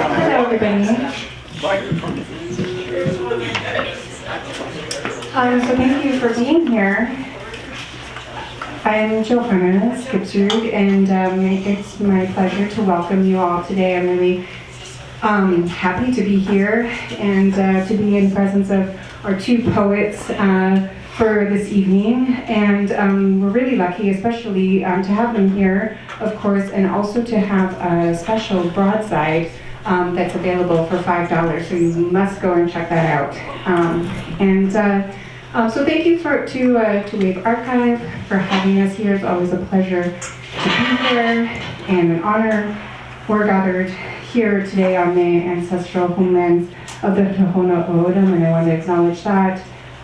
Hello, everybody. So thank you for being here. I'm Johanna, Skibsrud, and it's my pleasure to welcome you all today. I'm really happy to be here and to be in presence of our two poets for this evening. And we're really lucky, especially to have them here, of course, and also to have a special broadside that's available for $5, so you must go and check that out. So thank you to Wave Archive for having us here. It's always a pleasure to be here and an honor. We're gathered here today on the ancestral homelands of the Tohono O'odham, and I want to acknowledge that,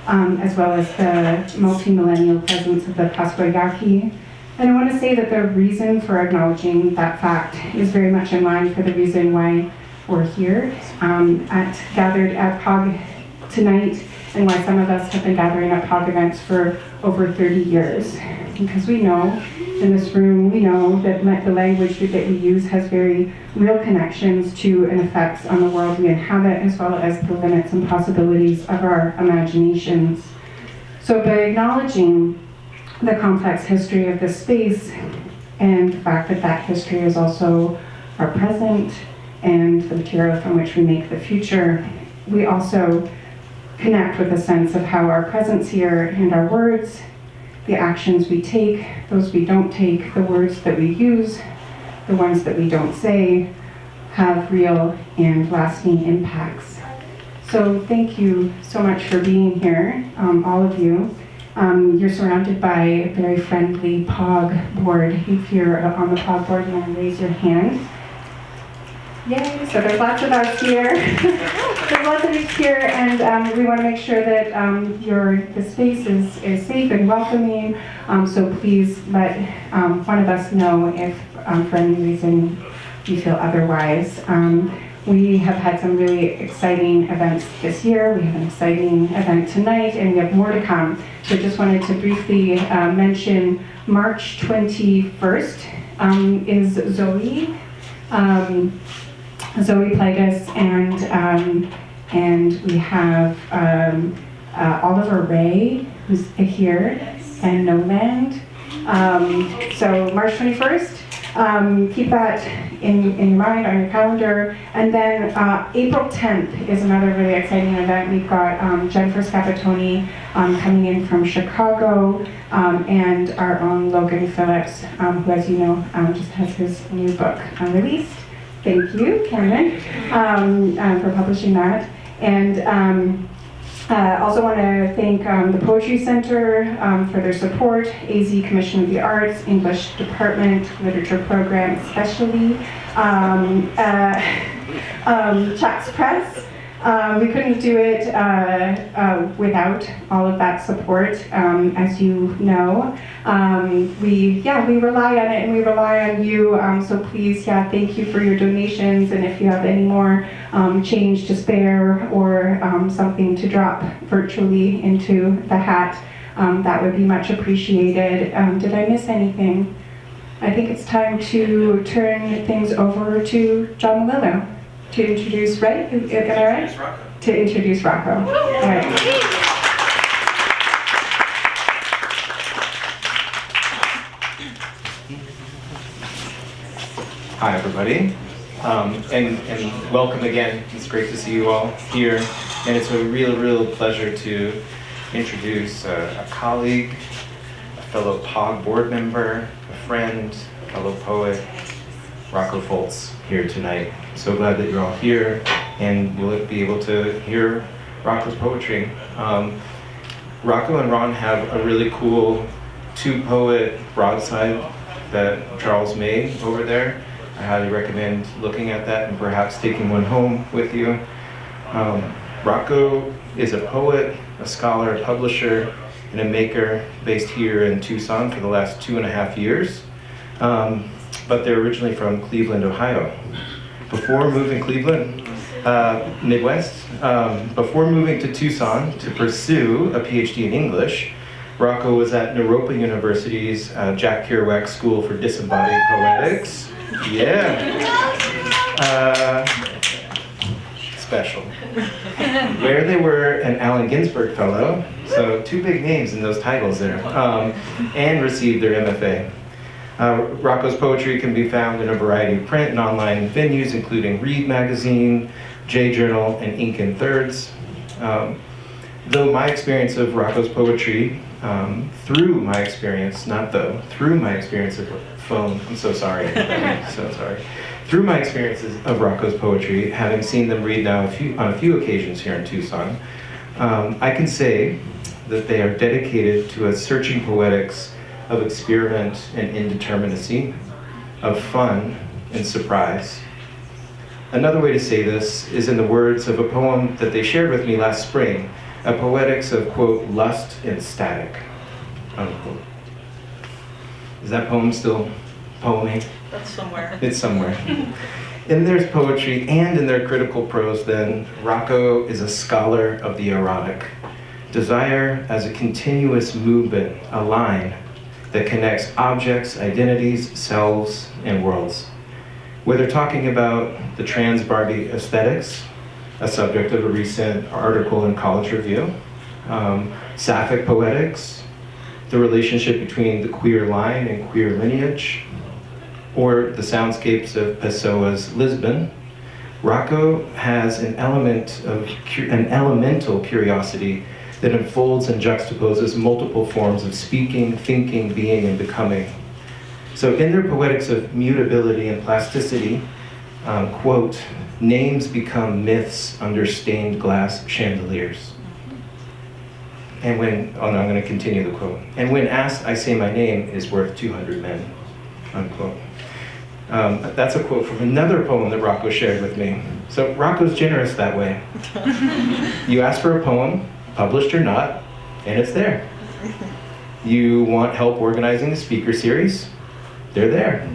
as well as the multi-millennial presence of the Pasquayaki. And I want to say that the reason for acknowledging that fact is very much in line for the reason why we're here, gathered at POG tonight, and why some of us have been gathering at POG events for over 30 years. Because we know, in this room, we know that the language that we use has very real connections to and effects on the world we inhabit, as well as the limits and possibilities of our imaginations. So by acknowledging the complex history of this space, and the fact that that history is also our present and the material from which we make the future, we also connect with a sense of how our presence here and our words, the actions we take, those we don't take, the words that we use, the ones that we don't say, have real and lasting impacts. So thank you so much for being here, all of you. You're surrounded by a very friendly POG board. If you're on the POG board, you want to raise your hand. Yay, so there's lots of us here. There's lots of us here, and we want to make sure that the space is safe and welcoming, so please let one of us know if for any reason you feel otherwise. We have had some really exciting events this year. We have an exciting event tonight, and we have more to come. So just wanted to briefly mention March 21st is Zoe. Zoe Plagas, and we have Oliver Ray, who's here, and Noland. So March 21st, keep that in your mind, on your calendar. And then April 10th is another really exciting event. We've got Jennifer Scapatoni coming in from Chicago, and our own Logan Phillips, who, as you know, just has his new book released. Thank you, Cameron, for publishing that. And also want to thank the Poetry Center for their support, AZ Commission of the Arts, English Department, Literature Program especially, Chuck's Press. We couldn't do it without all of that support, as you know. We rely on it, and we rely on you, so please, thank you for your donations, and if you have any more change to spare or something to drop virtually into the hat, that would be much appreciated. Did I miss anything? I think it's time to turn things over to John Melillo to introduce, right? Am I right? To introduce Rocko. All right. Hi, everybody, and welcome again. It's great to see you all here, and it's a real pleasure to introduce a colleague, a fellow POG board member, a friend, a fellow poet, Rocko Foltz, here tonight. So glad that you're all here, and you'll be able to hear Rocko's poetry. Rocko and Ron have a really cool two-poet broadside that Charles made over there. I highly recommend looking at that and perhaps taking one home with you. Rocko is a poet, a scholar, a publisher, and a maker based here in Tucson for the last 2.5 years. But they're originally from Cleveland, Ohio. Before moving Midwest, before moving to Tucson to pursue a PhD in English, Rocko was at Naropa University's Jack Kerouac School for Disembodied Poetics. Yeah. special. Where they were an Allen Ginsberg Fellow, so 2 big names in those titles there, and received their MFA. Rocko's poetry can be found in a variety of print and online venues, including Read Magazine, J Journal, and Ink and Thirds. Though my experience of Rocko's poetry, through my experience of phone, I'm so sorry, so sorry. Through my experiences of Rocko's poetry, having seen them read now on a few occasions here in Tucson, I can say that they are dedicated to a searching poetics of experiment and indeterminacy, of fun and surprise. Another way to say this is in the words of a poem that they shared with me last spring, a poetics of, quote, lust and static, unquote. Is that poem still poeming? That's somewhere. It's somewhere. In their poetry and in their critical prose, then, Rocko is a scholar of the erotic. Desire as a continuous movement, a line that connects objects, identities, selves, and worlds. Whether talking about the trans Barbie aesthetics, a subject of a recent article in College Review, sapphic poetics, the relationship between the queer line and queer lineage, or the soundscapes of Pessoa's Lisbon, Rocko has an elemental curiosity that unfolds and juxtaposes multiple forms of speaking, thinking, being, and becoming. So in their poetics of mutability and plasticity, quote, names become myths under stained glass chandeliers. And when, I'm going to continue the quote. And when asked, I say my name is worth 200 men, unquote. That's a quote from another poem that Rocko shared with me. So Rocko's generous that way. You ask for a poem, published or not, and it's there. You want help organizing the speaker series? They're there.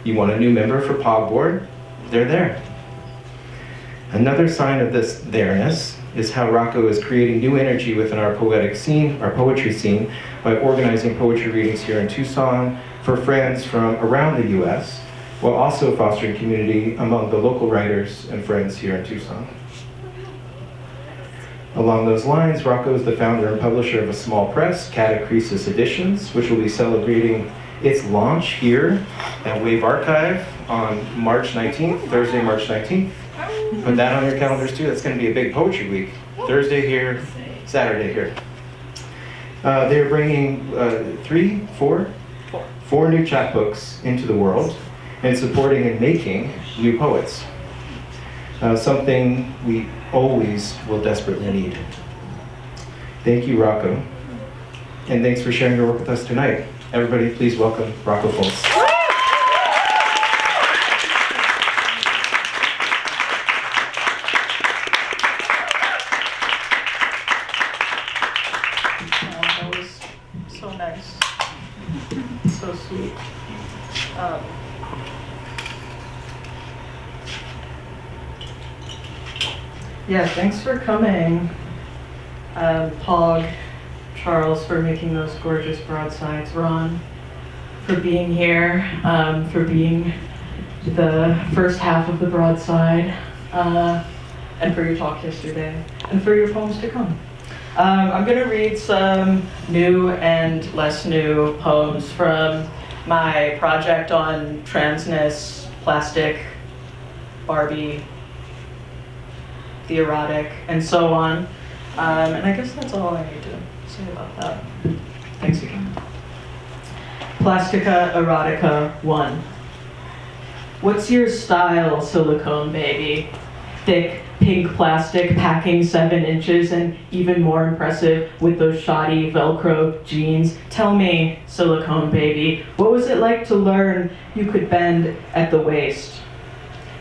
You want a new member for POG board? They're there. Another sign of this there-ness is how Rocko is creating new energy within our poetic scene, our poetry scene, by organizing poetry readings here in Tucson for friends from around the US, while also fostering community among the local writers and friends here in Tucson. Along those lines, Rocko is the founder and publisher of a small press, Catacresis Editions, which will be celebrating its launch here at Wave Archive on March 19th, Thursday, March 19th. Put that on your calendars too. That's going to be a big poetry week. Thursday here, Saturday here. They're bringing four new chapbooks into the world and supporting and making new poets. Something we always will desperately need. Thank you, Rocko. And thanks for sharing your work with us tonight. Everybody, please welcome Rocko Foltz. That was so nice. So sweet. Yeah, thanks for coming, POG, Charles, for making those gorgeous broadsides, Ron, for being here, for being the first half of the broadside, and for your talk yesterday, and for your poems to come. I'm going to read some new and less new poems from my project on transness, plastic, Barbie, the erotic, and so on. And I guess that's all I need to say about that. Thanks again. Plastica Erotica 1. What's your style, silicone baby? Thick, pink plastic packing 7 inches and even more impressive with those shoddy Velcro jeans. Tell me, silicone baby, what was it like to learn you could bend at the waist?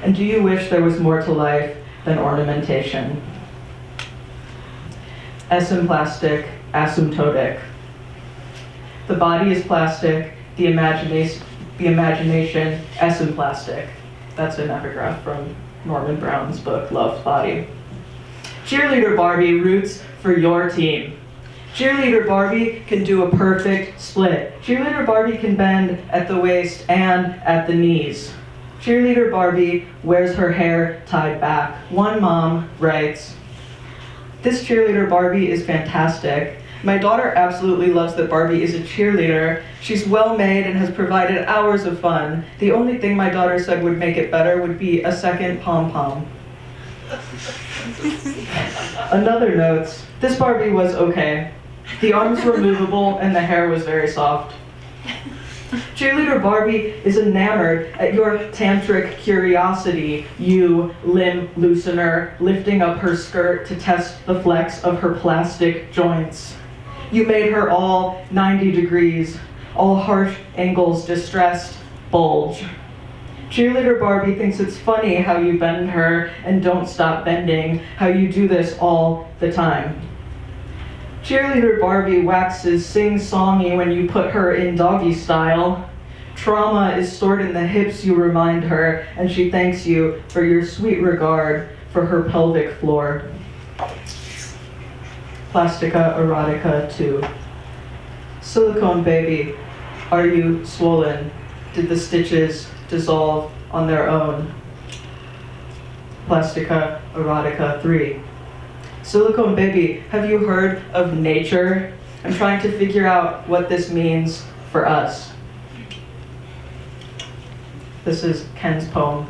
And do you wish there was more to life than ornamentation? Plastic, asymptotic. The body is plastic, the imagination, plastic. That's an epigraph from Norman Brown's book, Love Body. Cheerleader Barbie roots for your team. Cheerleader Barbie can do a perfect split. Cheerleader Barbie can bend at the waist and at the knees. Cheerleader Barbie wears her hair tied back. One mom writes, "This cheerleader Barbie is fantastic. My daughter absolutely loves that Barbie is a cheerleader. She's well made and has provided hours of fun. The only thing my daughter said would make it better would be a second pom-pom." Another notes, "This Barbie was okay. The arms were movable and the hair was very soft." Cheerleader Barbie is enamored at your tantric curiosity, you limb loosener, lifting up her skirt to test the flex of her plastic joints. You made her all 90 degrees, all harsh angles, distressed, bulge. Cheerleader Barbie thinks it's funny how you bend her and don't stop bending, how you do this all the time. Cheerleader Barbie waxes sing-songy when you put her in doggy style. Trauma is stored in the hips you remind her, and she thanks you for your sweet regard for her pelvic floor. Plastica Erotica 2. Silicone baby, are you swollen? Did the stitches dissolve on their own? Plastica Erotica 3. Silicone baby, have you heard of nature? I'm trying to figure out what this means for us. This is Ken's poem.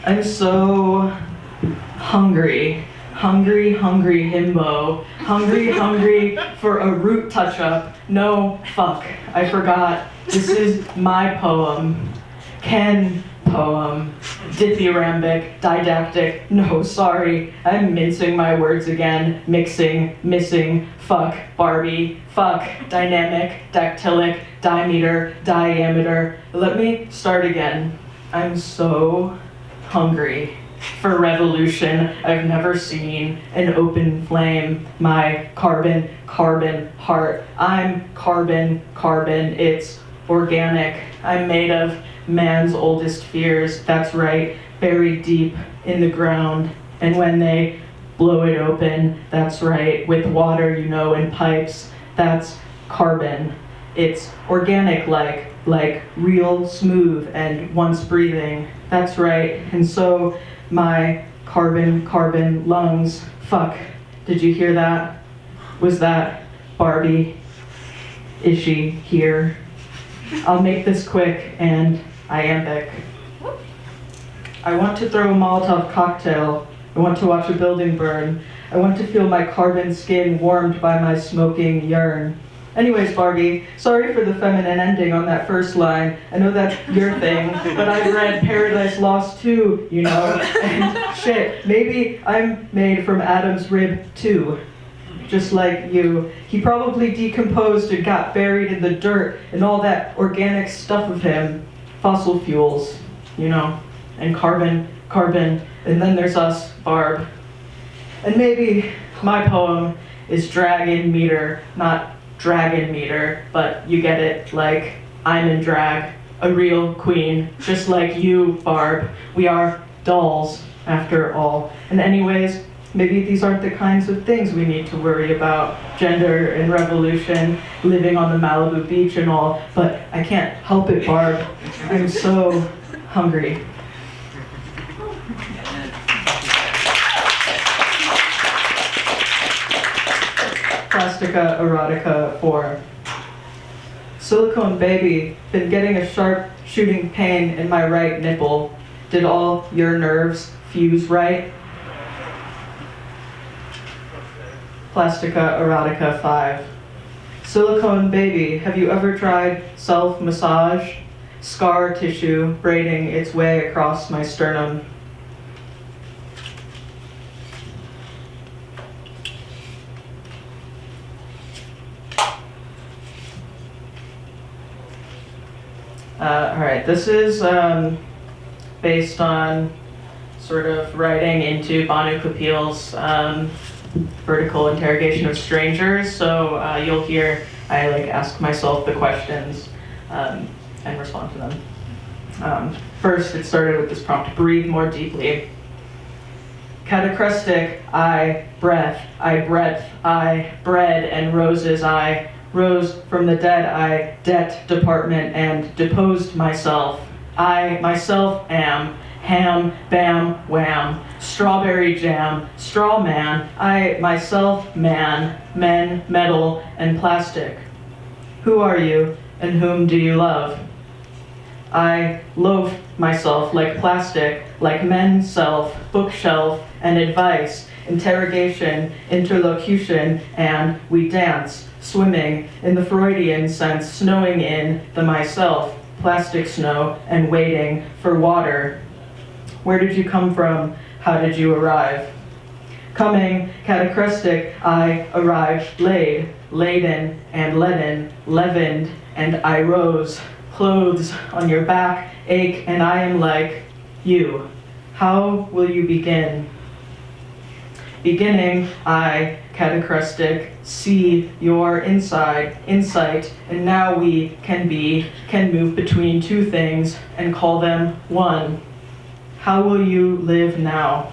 I'm so hungry. Hungry, hungry himbo. Hungry, hungry for a root touch-up. No, fuck, I forgot. This is my poem. Ken poem. Dithyrambic, didactic. No, sorry, I'm mincing my words again. Mixing, missing, fuck, Barbie, fuck, dynamic, dactylic, dimeter, diameter. Let me start again. I'm so hungry for revolution. I've never seen an open flame. My carbon, carbon heart. I'm carbon, carbon. It's organic. I'm made of man's oldest fears. That's right, buried deep in the ground. And when they blow it open, that's right, with water, you know, in pipes, that's carbon. It's organic like real smooth and once breathing. That's right. And so my carbon, carbon lungs, fuck, did you hear that? Was that Barbie? Is she here? I'll make this quick and iambic. I want to throw a Molotov cocktail. I want to watch a building burn. I want to feel my carbon skin warmed by my smoking urine. Anyways, Barbie, sorry for the feminine ending on that first line. I know that's your thing, but I've read Paradise Lost too, you know? And shit, maybe I'm made from Adam's rib too. Just like you. He probably decomposed and got buried in the dirt and all that organic stuff of him. Fossil fuels, you know, and carbon, carbon, and then there's us, Barb. And maybe my poem is dragon meter, not dragon meter, but you get it, like I'm in drag, a real queen, just like you, Barb. We are dolls, after all. And anyways, maybe these aren't the kinds of things we need to worry about, gender and revolution, living on the Malibu beach and all, but I can't help it, Barb. I'm so hungry. Plastica Erotica 4. Silicone baby, been getting a sharp shooting pain in my right nipple. Did all your nerves fuse right? Plastica Erotica 5. Silicone baby, have you ever tried self-massage? Scar tissue braiding its way across my sternum. Alright, this is based on sort of writing into Banu Kapil's vertical interrogation of strangers. So you'll hear I ask myself the questions and respond to them. First, it started with this prompt: breathe more deeply. Catacrestic, I breath, I bread and roses, I rose from the dead, I debt department and deposed myself. I myself am ham, bam, wham, strawberry jam, straw man, I myself man, men, metal, and plastic. Who are you, and whom do you love? I loaf myself like plastic, like men, self, bookshelf, and advice, interrogation, interlocution, and we dance, swimming in the Freudian sense, snowing in the myself, plastic snow, and waiting for water. Where did you come from? How did you arrive? Coming, catachrestic, I arrived laid, laden, and leaden, leavened, and I rose. Clothes on your back ache, and I am like you. How will you begin? Beginning, I, catachrestic, see your inside, insight, and now we can move between two things and call them one. How will you live now?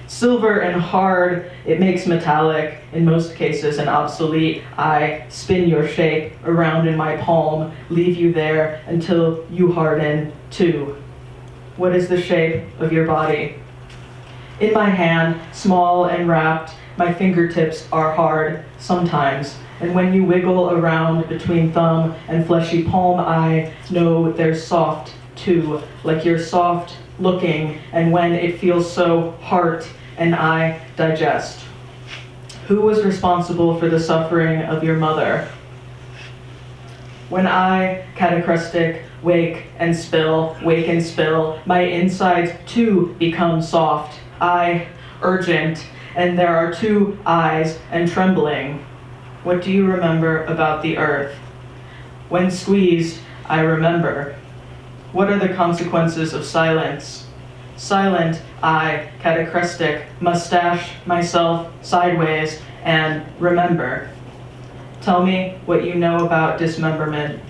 Silver and hard, it makes metallic, in most cases, and obsolete. I spin your shape around in my palm, leave you there until you harden too. What is the shape of your body? In my hand, small and wrapped, my fingertips are hard sometimes, and when you wiggle around between thumb and fleshy palm, I know they're soft too, like you're soft looking, and when it feels so heart and I digest. Who was responsible for the suffering of your mother? When I, catachrestic, wake and spill, my insides too become soft. I, urgent, and there are two eyes and trembling. What do you remember about the earth? When squeezed, I remember. What are the consequences of silence? Silent, I, catachrestic, mustache myself sideways, and remember. Tell me what you know about dismemberment.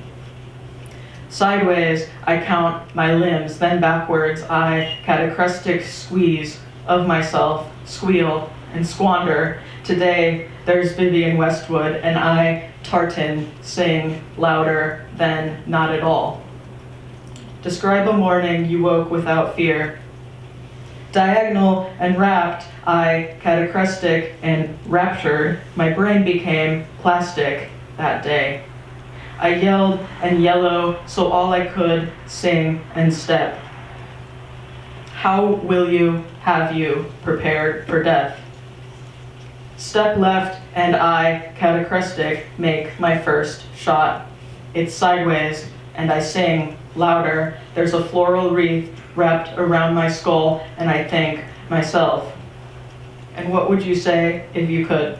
Sideways, I count my limbs, then backwards, I, catachrestic, squeeze of myself, squeal, and squander. Today, there's Vivian Westwood, and I, tartan, sing louder than not at all. Describe a morning you woke without fear. Diagonal and wrapped, I, catachrestic and raptured, my brain became plastic that day. I yelled and yellow, so all I could sing and step. How will you have you prepared for death? Step left, and I, catachrestic, make my first shot. It's sideways, and I sing louder. There's a floral wreath wrapped around my skull, and I thank myself. And what would you say if you could?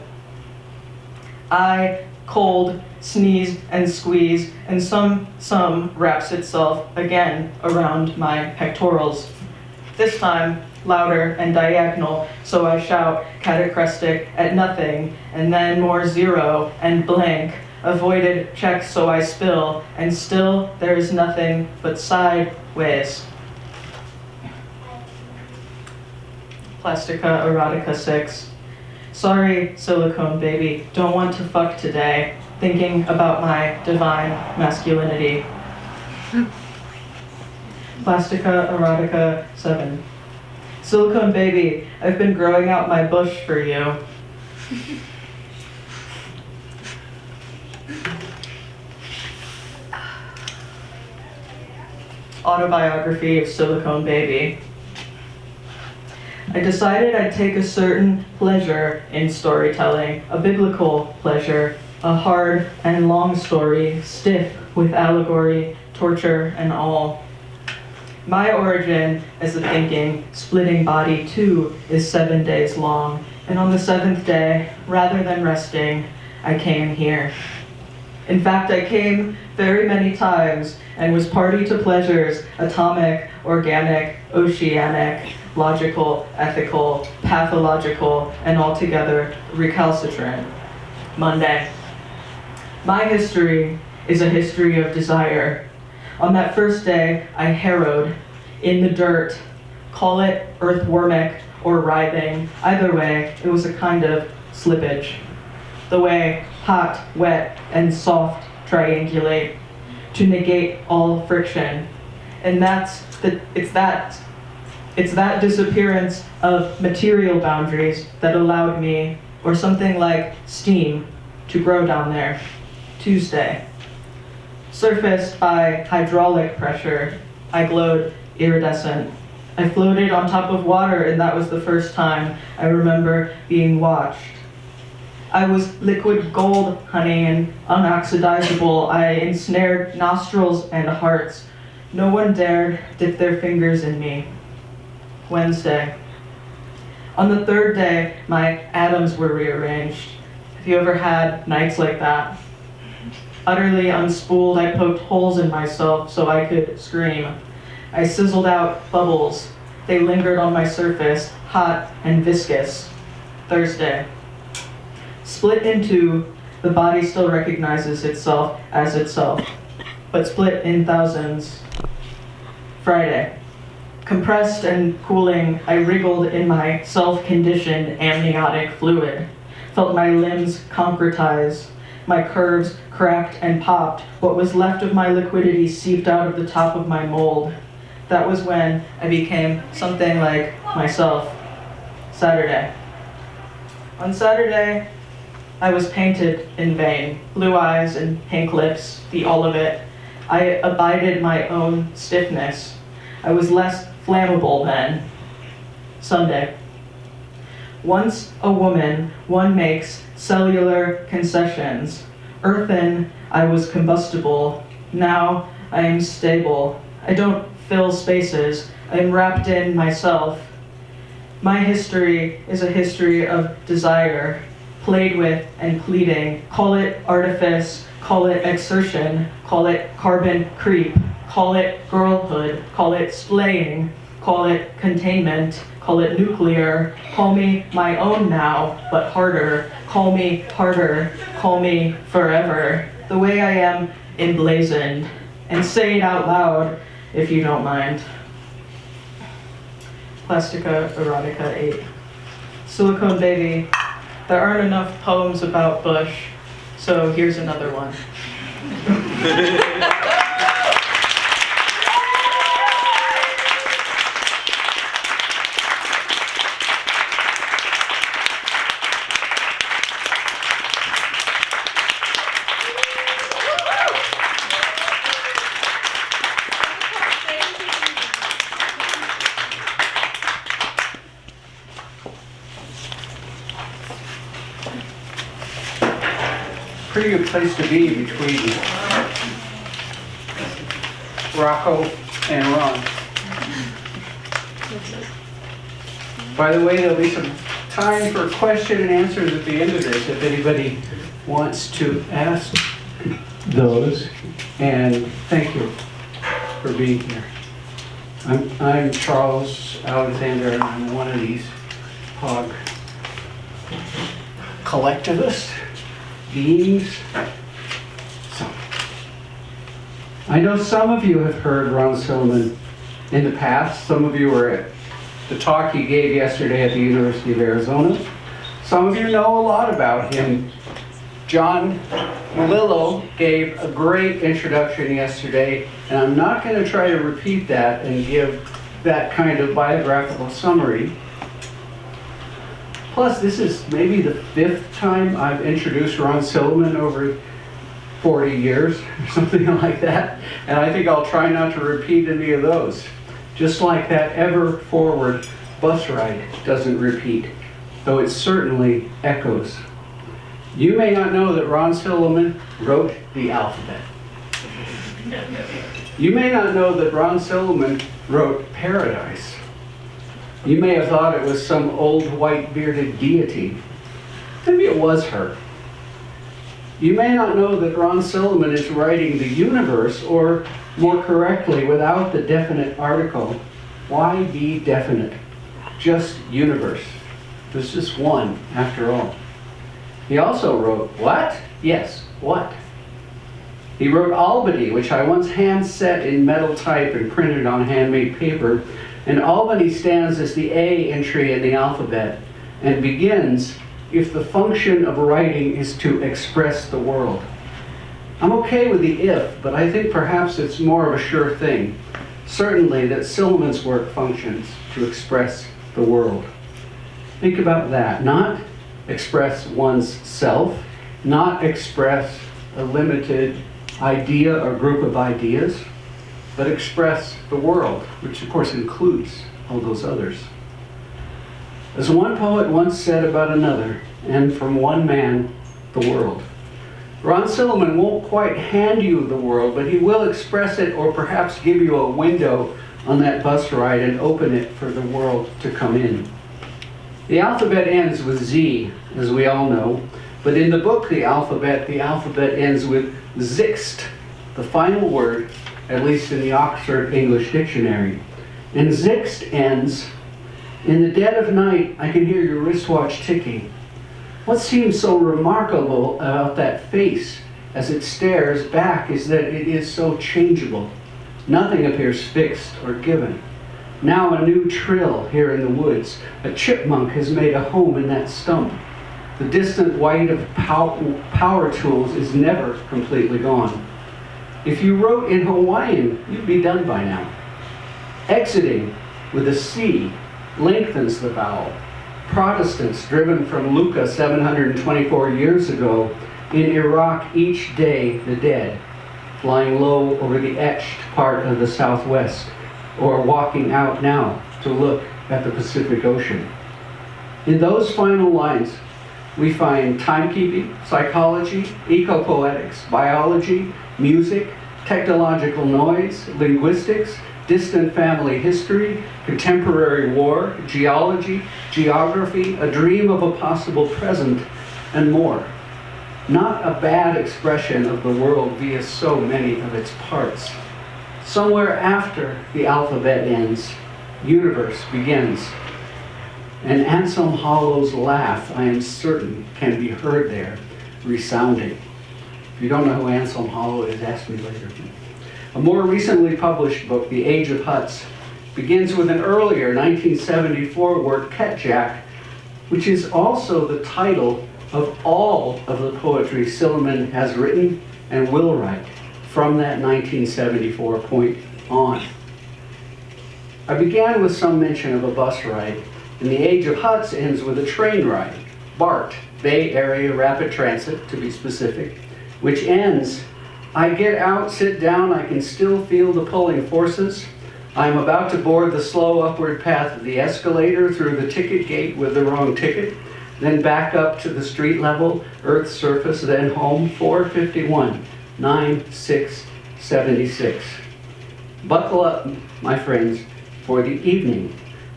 I, cold, sneeze and squeeze, and some wraps itself again around my pectorals. This time, louder and diagonal, so I shout catachrestic at nothing, and then more zero and blank. Avoided check, so I spill, and still there is nothing but sideways. Plastica Erotica 6. Sorry, silicone baby, don't want to fuck today. Thinking about my divine masculinity. Plastica Erotica 7. Silicone baby, I've been growing out my bush for you. Autobiography of Silicone Baby. I decided I'd take a certain pleasure in storytelling, a biblical pleasure, a hard and long story, stiff with allegory, torture, and all. My origin as a thinking, splitting body too is 7 days long, and on the 7th day, rather than resting, I came here. In fact, I came very many times and was party to pleasures, atomic, organic, oceanic, logical, ethical, pathological, and altogether recalcitrant. Monday. My history is a history of desire. On that first day, I harrowed in the dirt, call it earthwormic or writhing. Either way, it was a kind of slippage. The way hot, wet, and soft triangulate to negate all friction. And it's that disappearance of material boundaries that allowed me, or something like steam, to grow down there. Tuesday. Surfaced by hydraulic pressure, I glowed iridescent. I floated on top of water, and that was the first time I remember being watched. I was liquid gold, honey, and unoxidizable. I ensnared nostrils and hearts. No one dared dip their fingers in me. Wednesday. On the third day, my atoms were rearranged. Have you ever had nights like that? Utterly unspooled, I poked holes in myself so I could scream. I sizzled out bubbles. They lingered on my surface, hot and viscous. Thursday. Split in two, the body still recognizes itself as itself, but split in thousands. Friday. Compressed and cooling, I wriggled in my self-conditioned amniotic fluid. Felt my limbs concretize. My curves cracked and popped. What was left of my liquidity seeped out of the top of my mold. That was when I became something like myself. Saturday. On Saturday, I was painted in vain. Blue eyes and pink lips, all of it. I abided my own stiffness. I was less flammable then. Sunday. Once a woman, one makes cellular concessions. Earthen, I was combustible. Now I am stable. I don't fill spaces. I am wrapped in myself. My history is a history of desire, played with and pleading. Call it artifice, call it exertion, call it carbon creep, call it girlhood, call it splaying, call it containment, call it nuclear. Call me my own now, but harder. Call me harder, call me forever. The way I am emblazoned. And say it out loud, if you don't mind. Plastica Erotica 8. Silicone Baby. There aren't enough poems about Bush, so here's another one. Pretty good place to be between Rocko and Ron. By the way, there'll be some time for question and answers at the end of this if anybody wants to ask those. And thank you for being here. I'm Charles Alexander, and I'm one of these POG collectivists. Beings. So, I know some of you have heard Ron Silliman in the past. Some of you were at the talk he gave yesterday at the University of Arizona. Some of you know a lot about him. John Melillo gave a great introduction yesterday, and I'm not going to try to repeat that and give that kind of biographical summary. Plus, this is maybe the 5th time I've introduced Ron Silliman over 40 years, or something like that. And I think I'll try not to repeat any of those. Just like that ever-forward bus ride doesn't repeat, though it certainly echoes. You may not know that Ron Silliman wrote the alphabet. You may not know that Ron Silliman wrote Paradise. You may have thought it was some old white bearded deity. Maybe it was her. You may not know that Ron Silliman is writing the universe, or more correctly, without the definite article. Why be definite? Just universe. There's just one, after all. He also wrote, what? Yes, what? He wrote Albany, which I once hand set in metal type and printed on handmade paper. And Albany stands as the A entry in the alphabet and begins, if the function of writing is to express the world. I'm okay with the if, but I think perhaps it's more of a sure thing. certainly that Silliman's work functions to express the world. Think about that. Not express one's self, not express a limited idea or group of ideas, but express the world, which of course includes all those others. As one poet once said about another, and from one man, the world. Ron Silliman won't quite hand you the world, but he will express it or perhaps give you a window on that bus ride and open it for the world to come in. The alphabet ends with Z, as we all know, but in the book, the alphabet ends with Zixt, the final word, at least in the Oxford English Dictionary. And Zixt ends, in the dead of night, I can hear your wristwatch ticking. What seems so remarkable about that face as it stares back is that it is so changeable. Nothing appears fixed or given. Now a new trill here in the woods. A chipmunk has made a home in that stump. The distant white of power tools is never completely gone. If you wrote in Hawaiian, you'd be done by now. Exiting with a C lengthens the vowel. Protestants driven from Lucca 724 years ago in Iraq each day the dead, flying low over the etched part of the Southwest, or walking out now to look at the Pacific Ocean. In those final lines, we find timekeeping, psychology, ecopoetics, biology, music, technological noise, linguistics, distant family history, contemporary war, geology, geography, a dream of a possible present, and more. Not a bad expression of the world via so many of its parts. Somewhere after the alphabet ends, universe begins. And Anselm Hollow's laugh, I am certain, can be heard there, resounding. If you don't know who Anselm Hollow is, ask me later. A more recently published book, The Age of Huts, begins with an earlier 1974 work, Ketjack, which is also the title of all of the poetry Silliman has written and will write from that 1974 point on. I began with some mention of a bus ride, and The Age of Huts ends with a train ride, BART, Bay Area Rapid Transit to be specific, which ends, I get out, sit down, I can still feel the pulling forces. I'm about to board the slow upward path of the escalator through the ticket gate with the wrong ticket, then back up to the street level, Earth's surface, then home, 451, 9676. Buckle up, my friends, for the evening,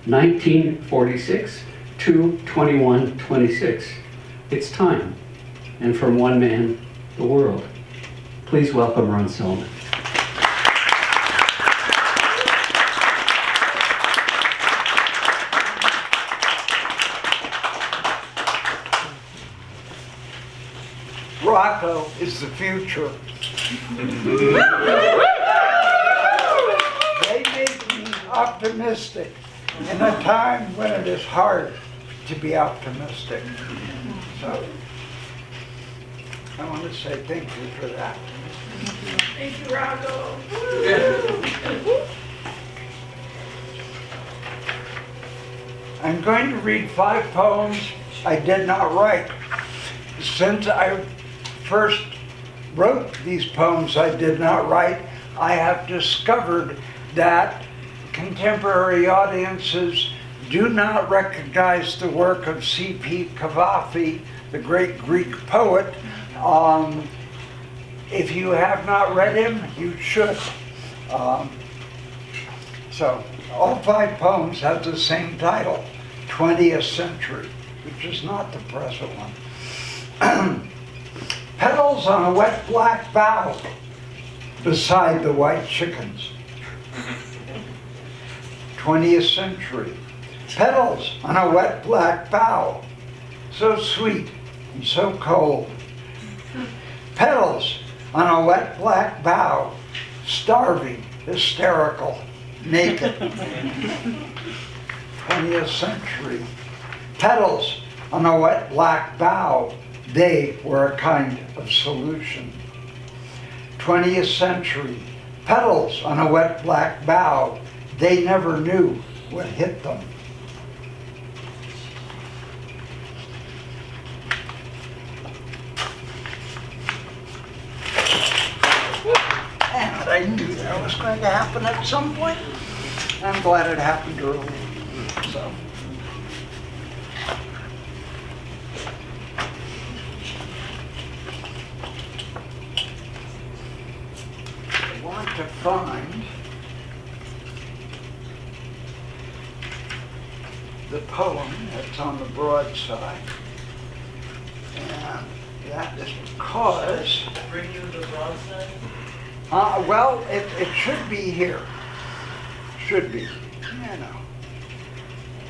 1946 to 2126. It's time, and from one man, the world. Please welcome Ron Silliman. Rocko is the future. They make me optimistic in a time when it is hard to be optimistic. So I want to say thank you for that. Thank you, Rocko. I'm going to read 5 poems I did not write. Since I first wrote these poems I did not write, I have discovered that contemporary audiences do not recognize the work of C.P. Cavafy, the great Greek poet. If you have not read him, you should. So all 5 poems have the same title, 20th Century, which is not the present one. Petals on a wet black bough beside the white chickens. 20th century. Petals on a wet black bough, so sweet and so cold. Petals on a wet black bough, starving, hysterical, naked. 20th century. Petals on a wet black bough, they were a kind of solution. 20th century. Petals on a wet black bough, they never knew what hit them. And I knew that was going to happen at some point. I'm glad it happened early. So. I want to find the poem that's on the broadside. And that is because... Bring you the broadside? Well, it should be here. Should be. You know.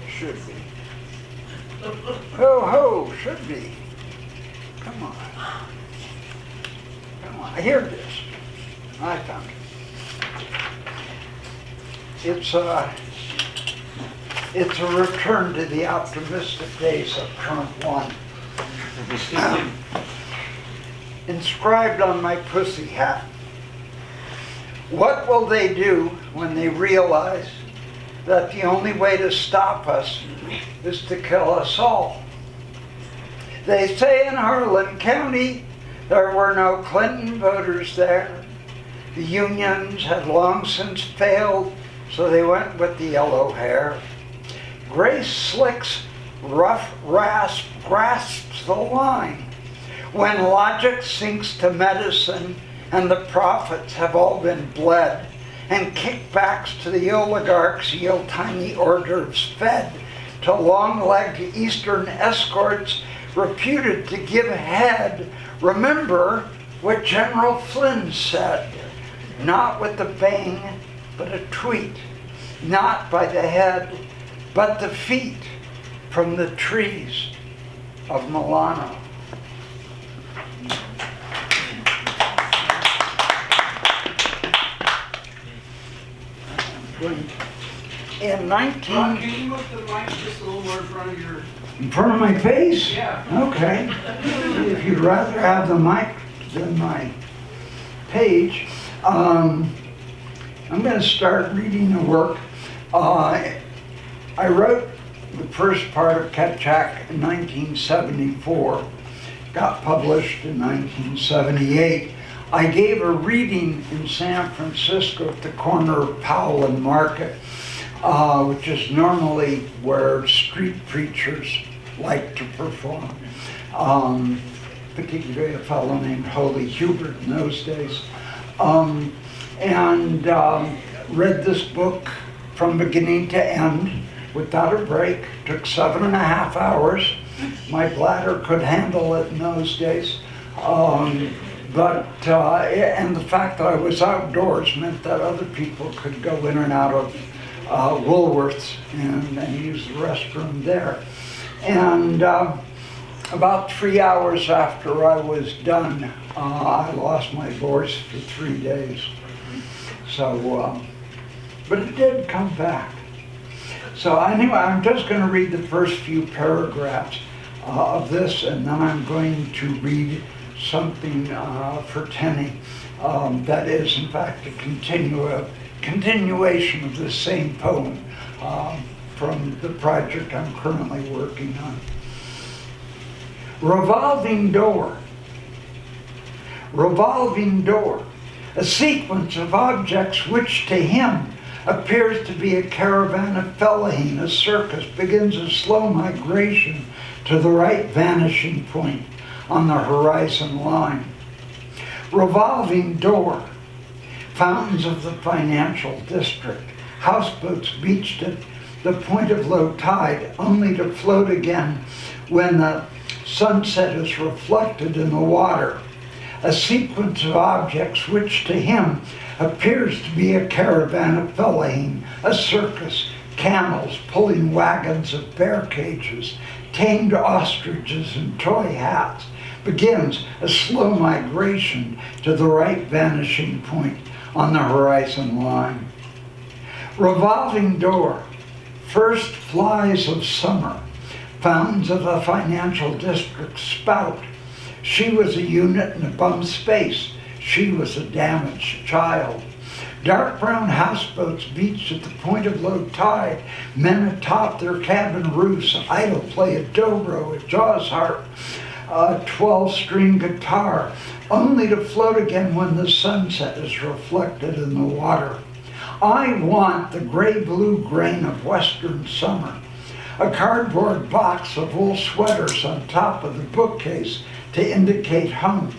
Should be. Ho ho, should be. Come on. Come on. Here it is. I found it. It's a return to the optimistic days of Trump 1. Inscribed on my pussy hat. What will they do when they realize that the only way to stop us is to kill us all? They say in Harlan County there were no Clinton voters there. The unions had long since failed, so they went with the yellow hair. Grace Slick's rough rasp grasps the line. When logic sinks to medicine and the prophets have all been bled, and kickbacks to the oligarchs yield tiny hors d'oeuvres fed to long-legged Eastern escorts reputed to give head, remember what General Flynn said, not with a bang, but a tweet, not by the head, but the feet from the trees of Milano. In 19... Can you move the mic just a little more in front of your... In front of my face? Yeah. Okay. If you'd rather have the mic than my page, I'm going to start reading the work. I wrote the first part of Ketchak in 1974, got published in 1978. I gave a reading in San Francisco at the corner of Powell and Market, which is normally where street preachers like to perform, particularly a fellow named Holy Hubert in those days. And read this book from beginning to end without a break. Took 7.5 hours. My bladder could handle it in those days. And the fact that I was outdoors meant that other people could go in and out of Woolworths and use the restroom there. And about 3 hours after I was done, I lost my voice for 3 days. So, but it did come back. So anyway, I'm just going to read the first few paragraphs of this, and then I'm going to read something for Tenny that is in fact a continuation of the same poem from the project I'm currently working on. Revolving door. Revolving door. A sequence of objects which to him appears to be a caravan of fellaheen, a circus, begins a slow migration to the right vanishing point on the horizon line. Revolving door. Fountains of the financial district. Houseboats beached at the point of low tide, only to float again when the sunset is reflected in the water. A sequence of objects which to him appears to be a caravan of fellaheen, a circus, camels pulling wagons of bear cages, tamed ostriches and toy hats, begins a slow migration to the right vanishing point on the horizon line. Revolving door. First flies of summer. Fountains of the financial district spout. She was a unit in a bum space. She was a damaged child. Dark brown houseboats beached at the point of low tide. Men atop their cabin roofs idle play a dobro, a jaws harp, a 12-string guitar, only to float again when the sunset is reflected in the water. I want the gray-blue grain of western summer, a cardboard box of wool sweaters on top of the bookcase to indicate home,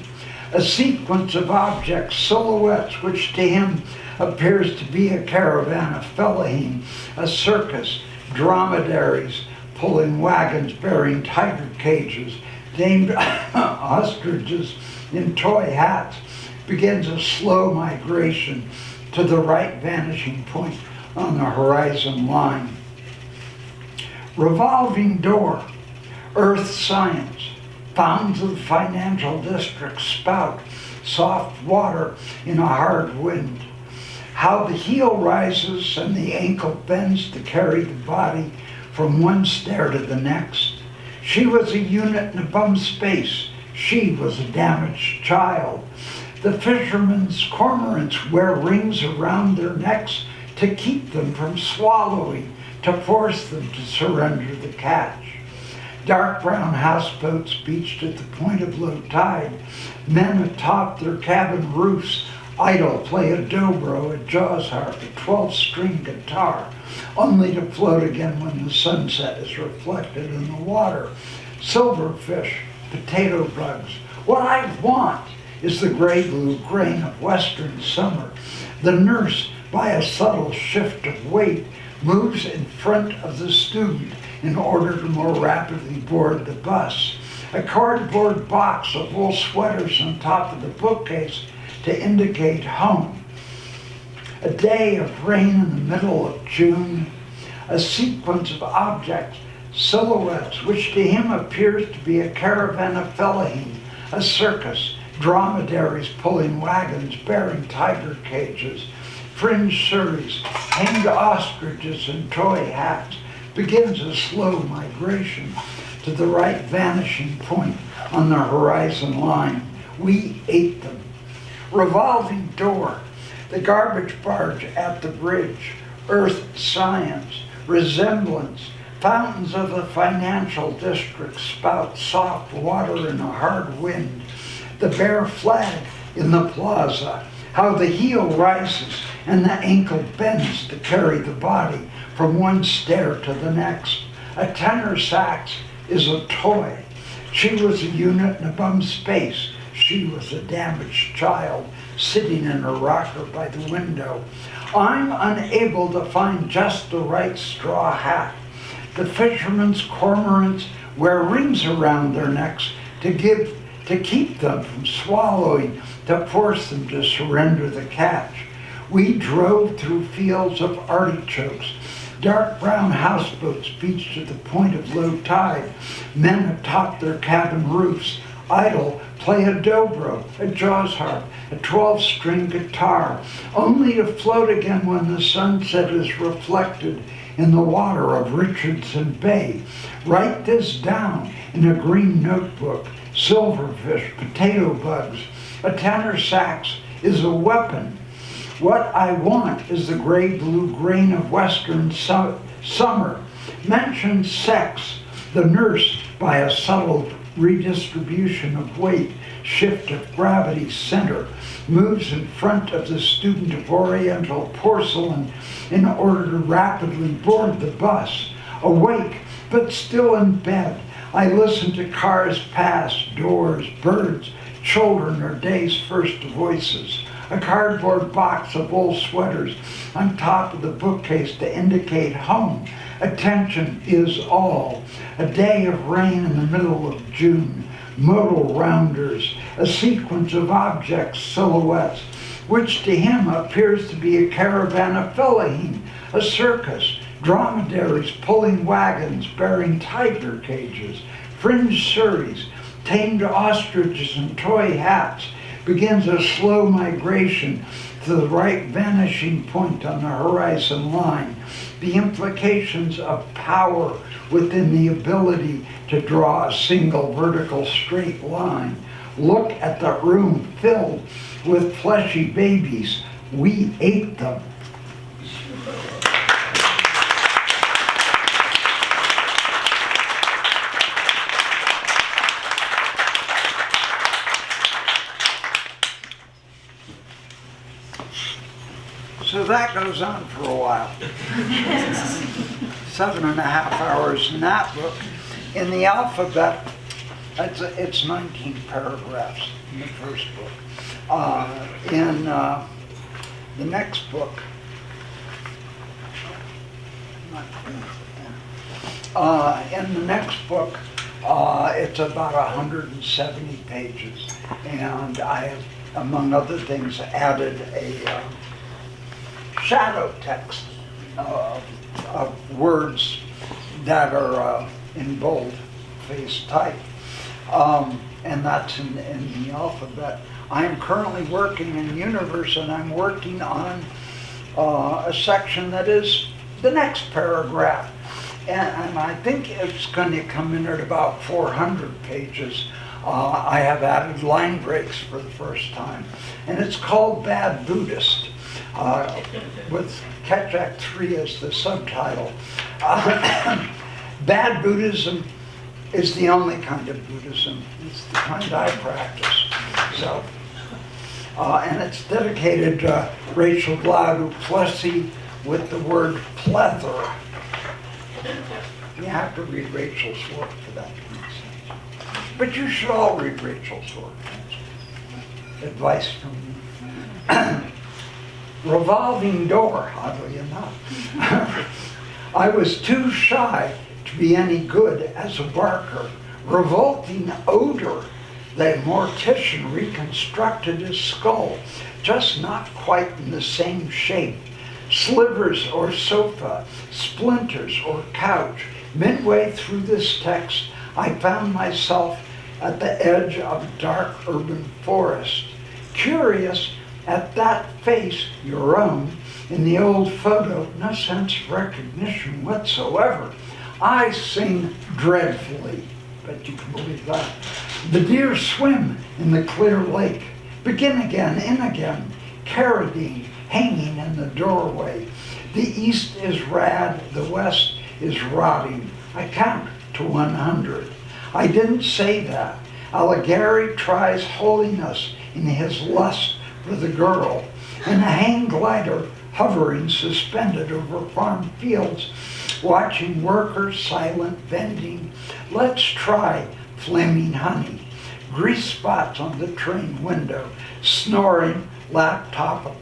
a sequence of objects, silhouettes, which to him appears to be a caravan of fellaheen, a circus, dromedaries pulling wagons bearing tiger cages, named ostriches in toy hats, begins a slow migration to the right vanishing point on the horizon line. Revolving door, earth science, fountains of the financial district spout soft water in a hard wind. How the heel rises and the ankle bends to carry the body from one stair to the next. She was a unit in a bum space. She was a damaged child. The fishermen's cormorants wear rings around their necks to keep them from swallowing, to force them to surrender the catch. Dark brown houseboats beached at the point of low tide. Men atop their cabin roofs idle play a dobro, a jaws harp, a 12-string guitar, only to float again when the sunset is reflected in the water. Silverfish, potato bugs. What I want is the gray-blue grain of western summer. The nurse, by a subtle shift of weight, moves in front of the student in order to more rapidly board the bus. A cardboard box of wool sweaters on top of the bookcase to indicate home. A day of rain in the middle of June. A sequence of objects, silhouettes, which to him appears to be a caravan of fellaheen, a circus, dromedaries pulling wagons bearing tiger cages, fringed surreys, hanged ostriches and toy hats, begins a slow migration to the right vanishing point on the horizon line. We ate them. Revolving door, the garbage barge at the bridge, earth science, resemblance, fountains of the financial district spout soft water in a hard wind, the bare flag in the plaza, how the heel rises and the ankle bends to carry the body from one stair to the next. A tenor sax is a toy. She was a unit in a bum space. She was a damaged child sitting in a rocker by the window. I'm unable to find just the right straw hat. The fishermen's cormorants wear rings around their necks to keep them from swallowing, to force them to surrender the catch. We drove through fields of artichokes. Dark brown houseboats beached at the point of low tide. Men atop their cabin roofs idle play a dobro, a jaws harp, a 12-string guitar, only to float again when the sunset is reflected in the water of Richardson Bay. Write this down in a green notebook. Silverfish, potato bugs, a tenor sax is a weapon. What I want is the gray-blue grain of western summer. Mention sex. The nurse, by a subtle redistribution of weight, shift of gravity center, moves in front of the student of Oriental porcelain in order to rapidly board the bus. Awake, but still in bed, I listen to cars pass, doors, birds, children or day's first voices. A cardboard box of wool sweaters on top of the bookcase to indicate home. Attention is all. A day of rain in the middle of June. Modal rounders, a sequence of objects, silhouettes, which to him appears to be a caravan of fellaheen, a circus, dromedaries pulling wagons bearing tiger cages, fringed surreys, tamed ostriches and toy hats, begins a slow migration to the right vanishing point on the horizon line. The implications of power within the ability to draw a single vertical straight line. Look at the room filled with fleshy babies, We ate them. So that goes on for a while. 7.5 hours in that book. In the alphabet, it's 19 paragraphs in the first book. In the next book, it's about 170 pages, and I have, among other things, added a shadow text of words that are in bold-faced type, and that's in the alphabet. I am currently working in Universe, and I'm working on a section that is the next paragraph, and I think it's going to come in at about 400 pages. I have added line breaks for the first time, and it's called Bad Buddhist, with Ketchak 3 as the subtitle. Bad Buddhism is the only kind of Buddhism. It's the kind I practice. So, and it's dedicated to Rachel Blau Plessy with the word plethora. You have to read Rachel's work for that to make sense. But you should all read Rachel's work. Advice from me. Revolving door, oddly enough. I was too shy to be any good as a barker. Revolting odor. The mortician reconstructed his skull, just not quite in the same shape. Slivers or sofa, splinters or couch. Midway through this text, I found myself at the edge of a dark urban forest. Curious at that face, your own, in the old photo, no sense of recognition whatsoever. I sing dreadfully, but you can believe that. The deer swim in the clear lake. Begin again, in again. Carradine hanging in the doorway. The east is rad, the west is rotting. I count to 100. I didn't say that. Alighieri tries holiness in his lust for the girl. In a hang glider hovering suspended over farm fields, watching workers silent bending. Let's try flaming honey. Grease spots on the train window, snoring, laptop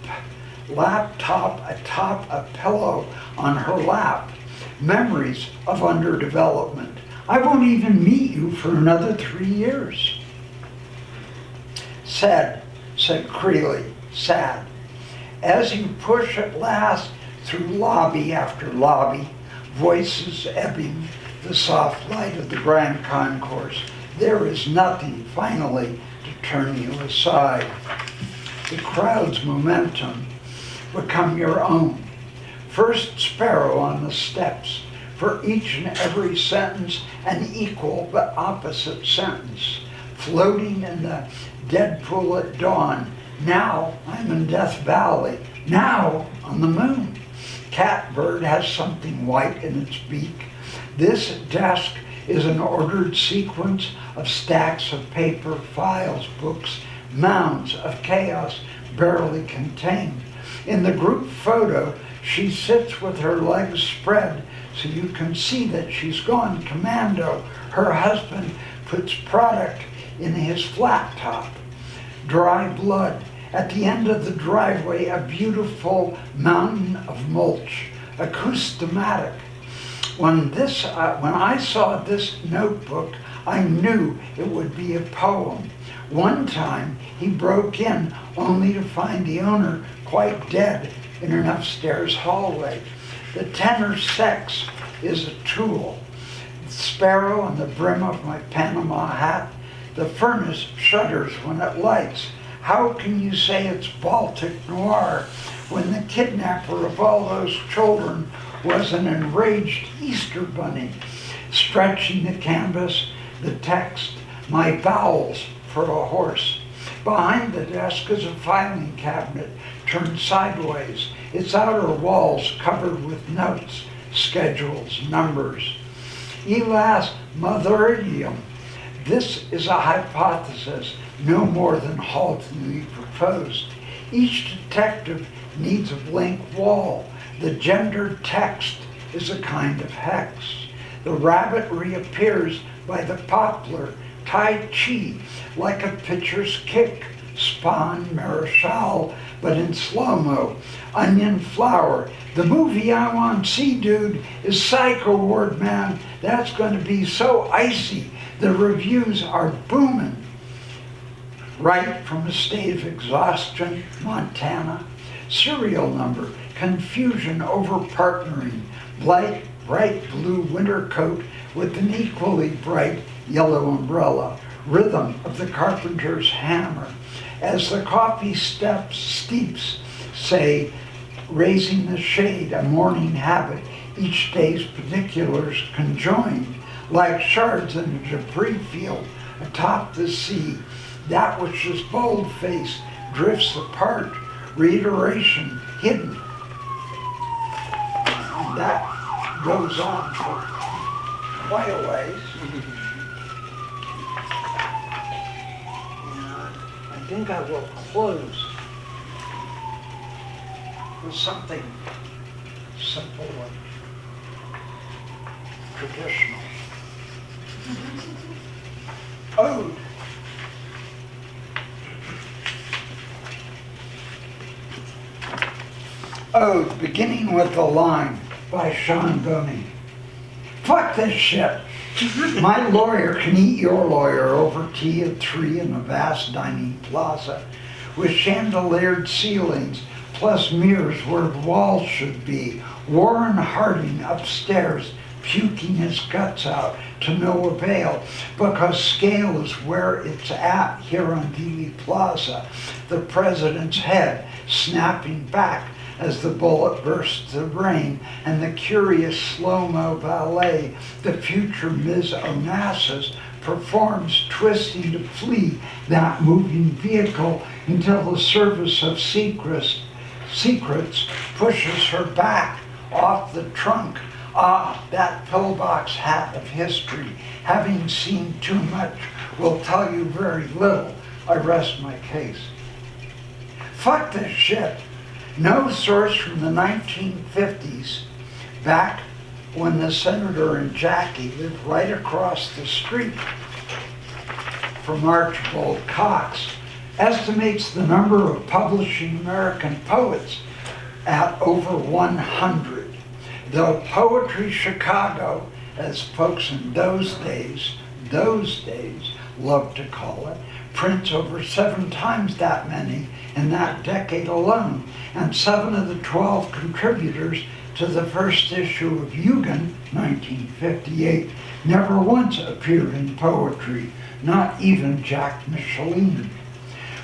atop a pillow on her lap. Memories of underdevelopment. I won't even meet you for another 3 years. Said Creeley, sad. As you push at last through lobby after lobby, voices ebbing, the soft light of the Grand Concourse, there is nothing finally to turn you aside. The crowd's momentum become your own. First sparrow on the steps, for each and every sentence an equal but opposite sentence. Floating in the dead pool at dawn, now I'm in Death Valley, now on the moon. Catbird has something white in its beak. This desk is an ordered sequence of stacks of paper, files, books, mounds of chaos barely contained. In the group photo, she sits with her legs spread so you can see that she's gone commando. Her husband puts product in his flat top. Dry blood. At the end of the driveway, a beautiful mountain of mulch. Acousmatic. When I saw this notebook, I knew it would be a poem. One time, he broke in only to find the owner quite dead in an upstairs hallway. The tenor sax is a tool. The sparrow on the brim of my Panama hat. The furnace shudders when it lights. How can you say it's Baltic noir when the kidnapper of all those children was an enraged Easter bunny? Stretching the canvas, the text, my bowels for a horse. Behind the desk is a filing cabinet turned sideways, its outer walls covered with notes, schedules, numbers. Elas Motheridium. This is a hypothesis no more than haltingly proposed. Each detective needs a blank wall. The gendered text is a kind of hex. The rabbit reappears by the poplar, Tai Chi, like a pitcher's kick, Spawn, Marichal, but in slow-mo, onion flower. The movie I want to see, dude, is Psycho Ward, man. That's going to be so icy. The reviews are booming. Right from a state of exhaustion, Montana. Serial number, confusion over partnering. Bright blue winter coat with an equally bright yellow umbrella. Rhythm of the carpenter's hammer. As the coffee steeps, say, raising the shade, a morning habit, each day's particulars conjoined, like shards in a debris field atop the sea. That which is bold-faced drifts apart, reiteration hidden. And that goes on for quite a ways. I think I will close with something simple and traditional. Ode. Ode, beginning with the line by Sean Guney. Fuck this shit. My lawyer can eat your lawyer over tea at 3 in a vast dining plaza with chandeliered ceilings plus mirrors where the walls should be. Warren Harding upstairs puking his guts out to no avail because scale is where it's at here on Dealey Plaza. The president's head snapping back as the bullet bursts the brain, and the curious slow-mo ballet the future Ms. Onassis performs, twisting to flee that moving vehicle until the service of secrets pushes her back off the trunk. Ah, that pillbox hat of history, having seen too much, will tell you very little. I rest my case. Fuck this shit. No source from the 1950s, back when the senator and Jackie lived right across the street from Archibald Cox, estimates the number of publishing American poets at over 100. Though Poetry Chicago, as folks in those days loved to call it, prints over 7 times that many in that decade alone, and 7 of the 12 contributors to the first issue of Eugen, 1958, never once appeared in poetry, not even Jack Micheline.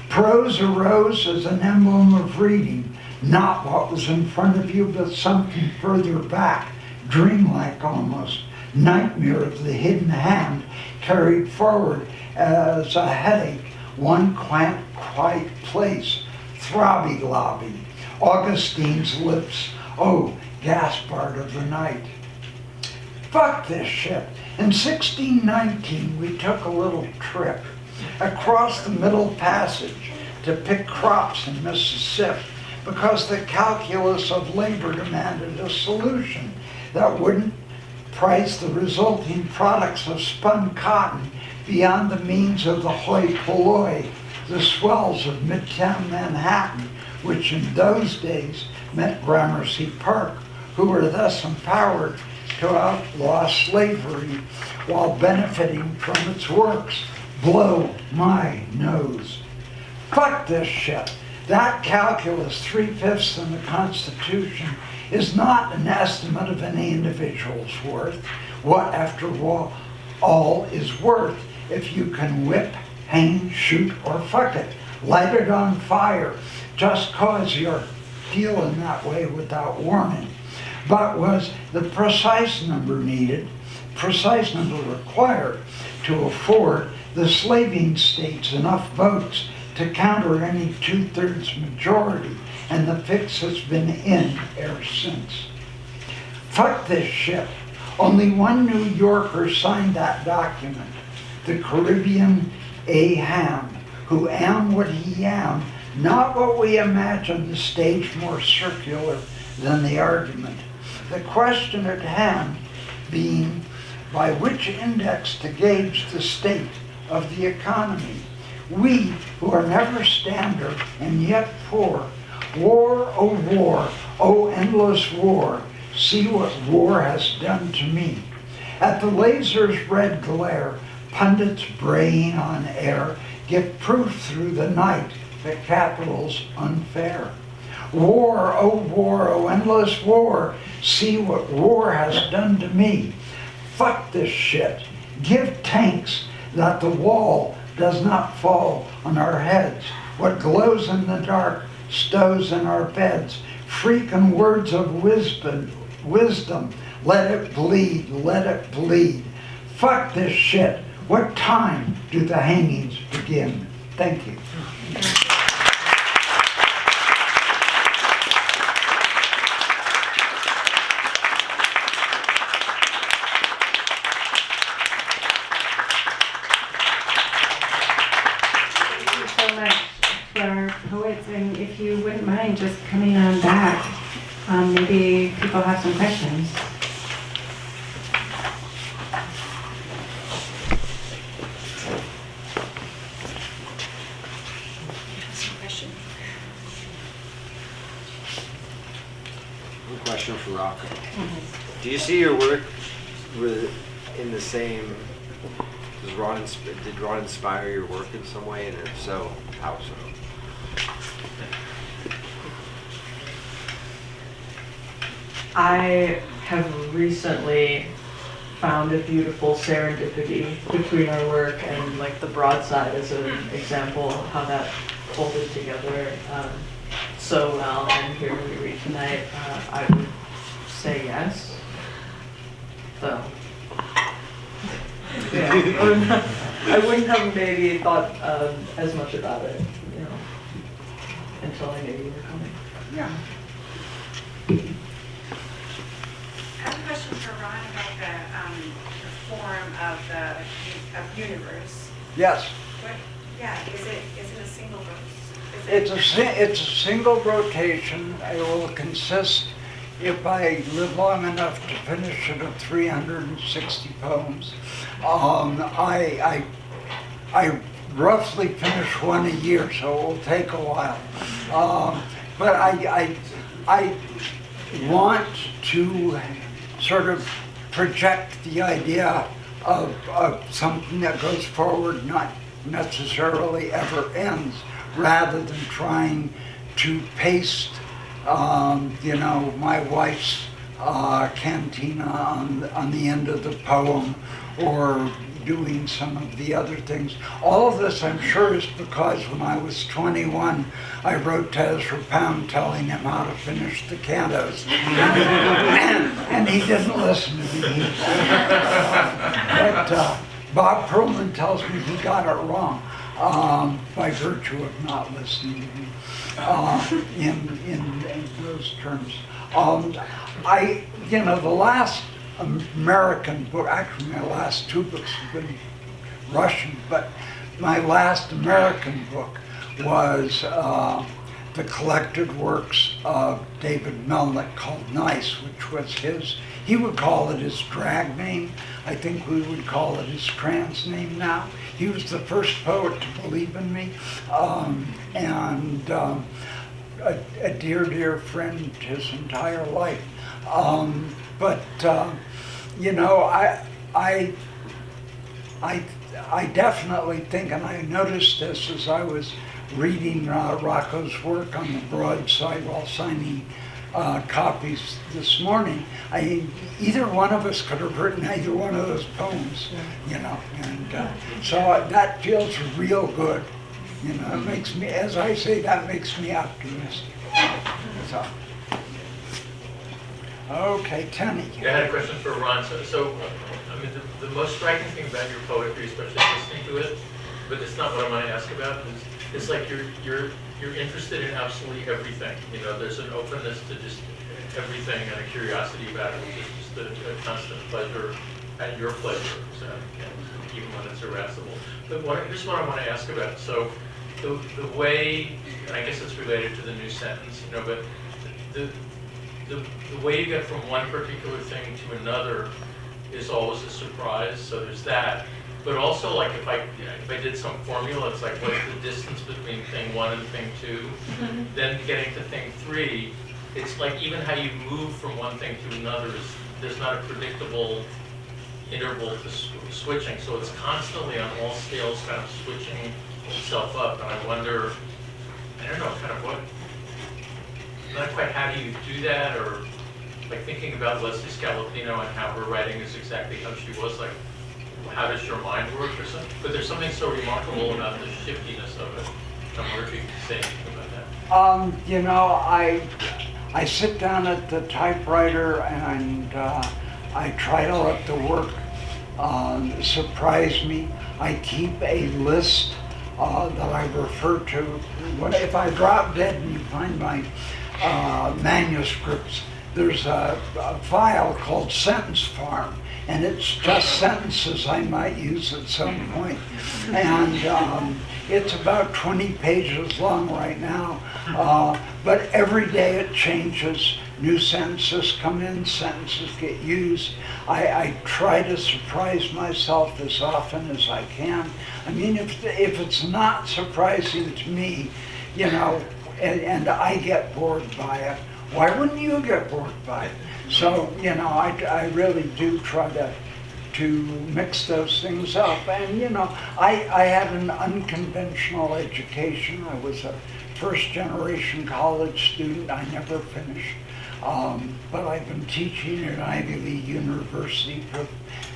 Prose arose as an emblem of reading, not what was in front of you, but something further back, dreamlike almost, nightmare of the hidden hand carried forward as a headache, one quiet place, throbby lobby, Augustine's lips, oh, Gaspard of the night. Fuck this shit. In 1619, we took a little trip across the Middle Passage to pick crops in Mississippi because the calculus of labor demanded a solution that wouldn't price the resulting products of spun cotton beyond the means of the hoi polloi, the swells of Midtown Manhattan, which in those days meant Gramercy Park, who were thus empowered to outlaw slavery while benefiting from its works. Blow my nose. Fuck this shit. That calculus, 3/5 in the Constitution, is not an estimate of any individual's worth. What, after all, is worth if you can whip, hang, shoot, or fuck it, light it on fire, just cause you're feeling that way without warning. But was the precise number needed, precise number required to afford the slaving states enough votes to counter any 2/3 majority and the fix has been in ever since. Fuck this shit. Only one New Yorker signed that document. The Caribbean A. Ham, who am what he am, not what we imagine, the stage more circular than the argument. The question at hand being, by which index to gauge the state of the economy? We, who are never stander and yet poor, war, oh endless war, see what war has done to me. At the laser's red glare, pundits braying on air give proof through the night that capital's unfair. War, oh endless war, see what war has done to me. Fuck this shit. Give tanks that the wall does not fall on our heads. What glows in the dark stows in our beds. Freaking words of wisdom. Let it bleed, let it bleed. Fuck this shit. What time do the hangings begin? Thank you. Poets, and if you wouldn't mind just coming on back, maybe people have some questions. One question for Rocko. Do you see your work in the same? Did Ron inspire your work in some way, and if so, how so? I have recently found a beautiful serendipity between our work and like the broadside as an example of how that folded together so well. And here we read tonight, I would say yes. So, yeah, I wouldn't have maybe thought as much about it, you know, until I knew you were coming. Yeah. I have a question for Ron about the form of universe. Yes. What? Yeah. Is it a single verse? It's a single rotation. It will consist, if I live long enough to finish it, of 360 poems. I roughly finish one a year, so it will take a while. But I want to sort of project the idea of something that goes forward, not necessarily ever ends, rather than trying to paste, my wife's cantina on the end of the poem, or doing some of the other things. All of this, I'm sure, is because when I was 21, I wrote to Ezra Pound telling him how to finish the cantos. and he didn't listen to me. But Bob Perlman tells me he got it wrong by virtue of not listening to me in those terms. The last American book, actually my last two books have been Russian, but my last American book was the collected works of David Melnick called Nice, which was he would call it his drag name. I think we would call it his trans name now. He was the first poet to believe in me, and a dear, dear friend his entire life. I definitely think, and I noticed this as I was reading Rocko's work on the broadside while signing copies this morning. Either one of us could have written either one of those poems, and so that feels real good. It makes me, as I say, that makes me optimistic. So. Okay, Tenny. Yeah, I had a question for Ron. The most striking thing about your poetry, especially listening to it, but it's not what I want to ask about, is like you're interested in absolutely everything. You know, there's an openness to just everything and a curiosity about it, which is just a constant pleasure at your pleasure, so, and even when it's irascible. But here's what I want to ask about. So the way, and I guess it's related to the new sentence, you know, but the way you get from one particular thing to another is always a surprise. So there's that. But also, like, if I did some formula, it's like, what's the distance between thing 1 and thing 2? Then getting to thing 3, it's like even how you move from one thing to another there's not a predictable interval to switching. So it's constantly on all scales kind of switching itself up. And I wonder, I don't know, kind of what, not quite how do you do that, or like thinking about Leslie Scalapino and how her writing is exactly how she was, like, how does your mind work or something? But there's something so remarkable about the shiftiness of it. I wonder if you can say anything about that. You know, I sit down at the typewriter and I try to let the work surprise me. I keep a list that I refer to. If I drop dead and you find my manuscripts, there's a file called Sentence Farm, and it's just sentences I might use at some point. And it's about 20 pages long right now, but every day it changes. New sentences come in, sentences get used. I try to surprise myself as often as I can. I mean, if it's not surprising to me, you know, and I get bored by it, why wouldn't you get bored by it? So, you know, I really do try to mix those things up. And, you know, I had an unconventional education. I was a first-generation college student. I never finished. But I've been teaching at Ivy League University for the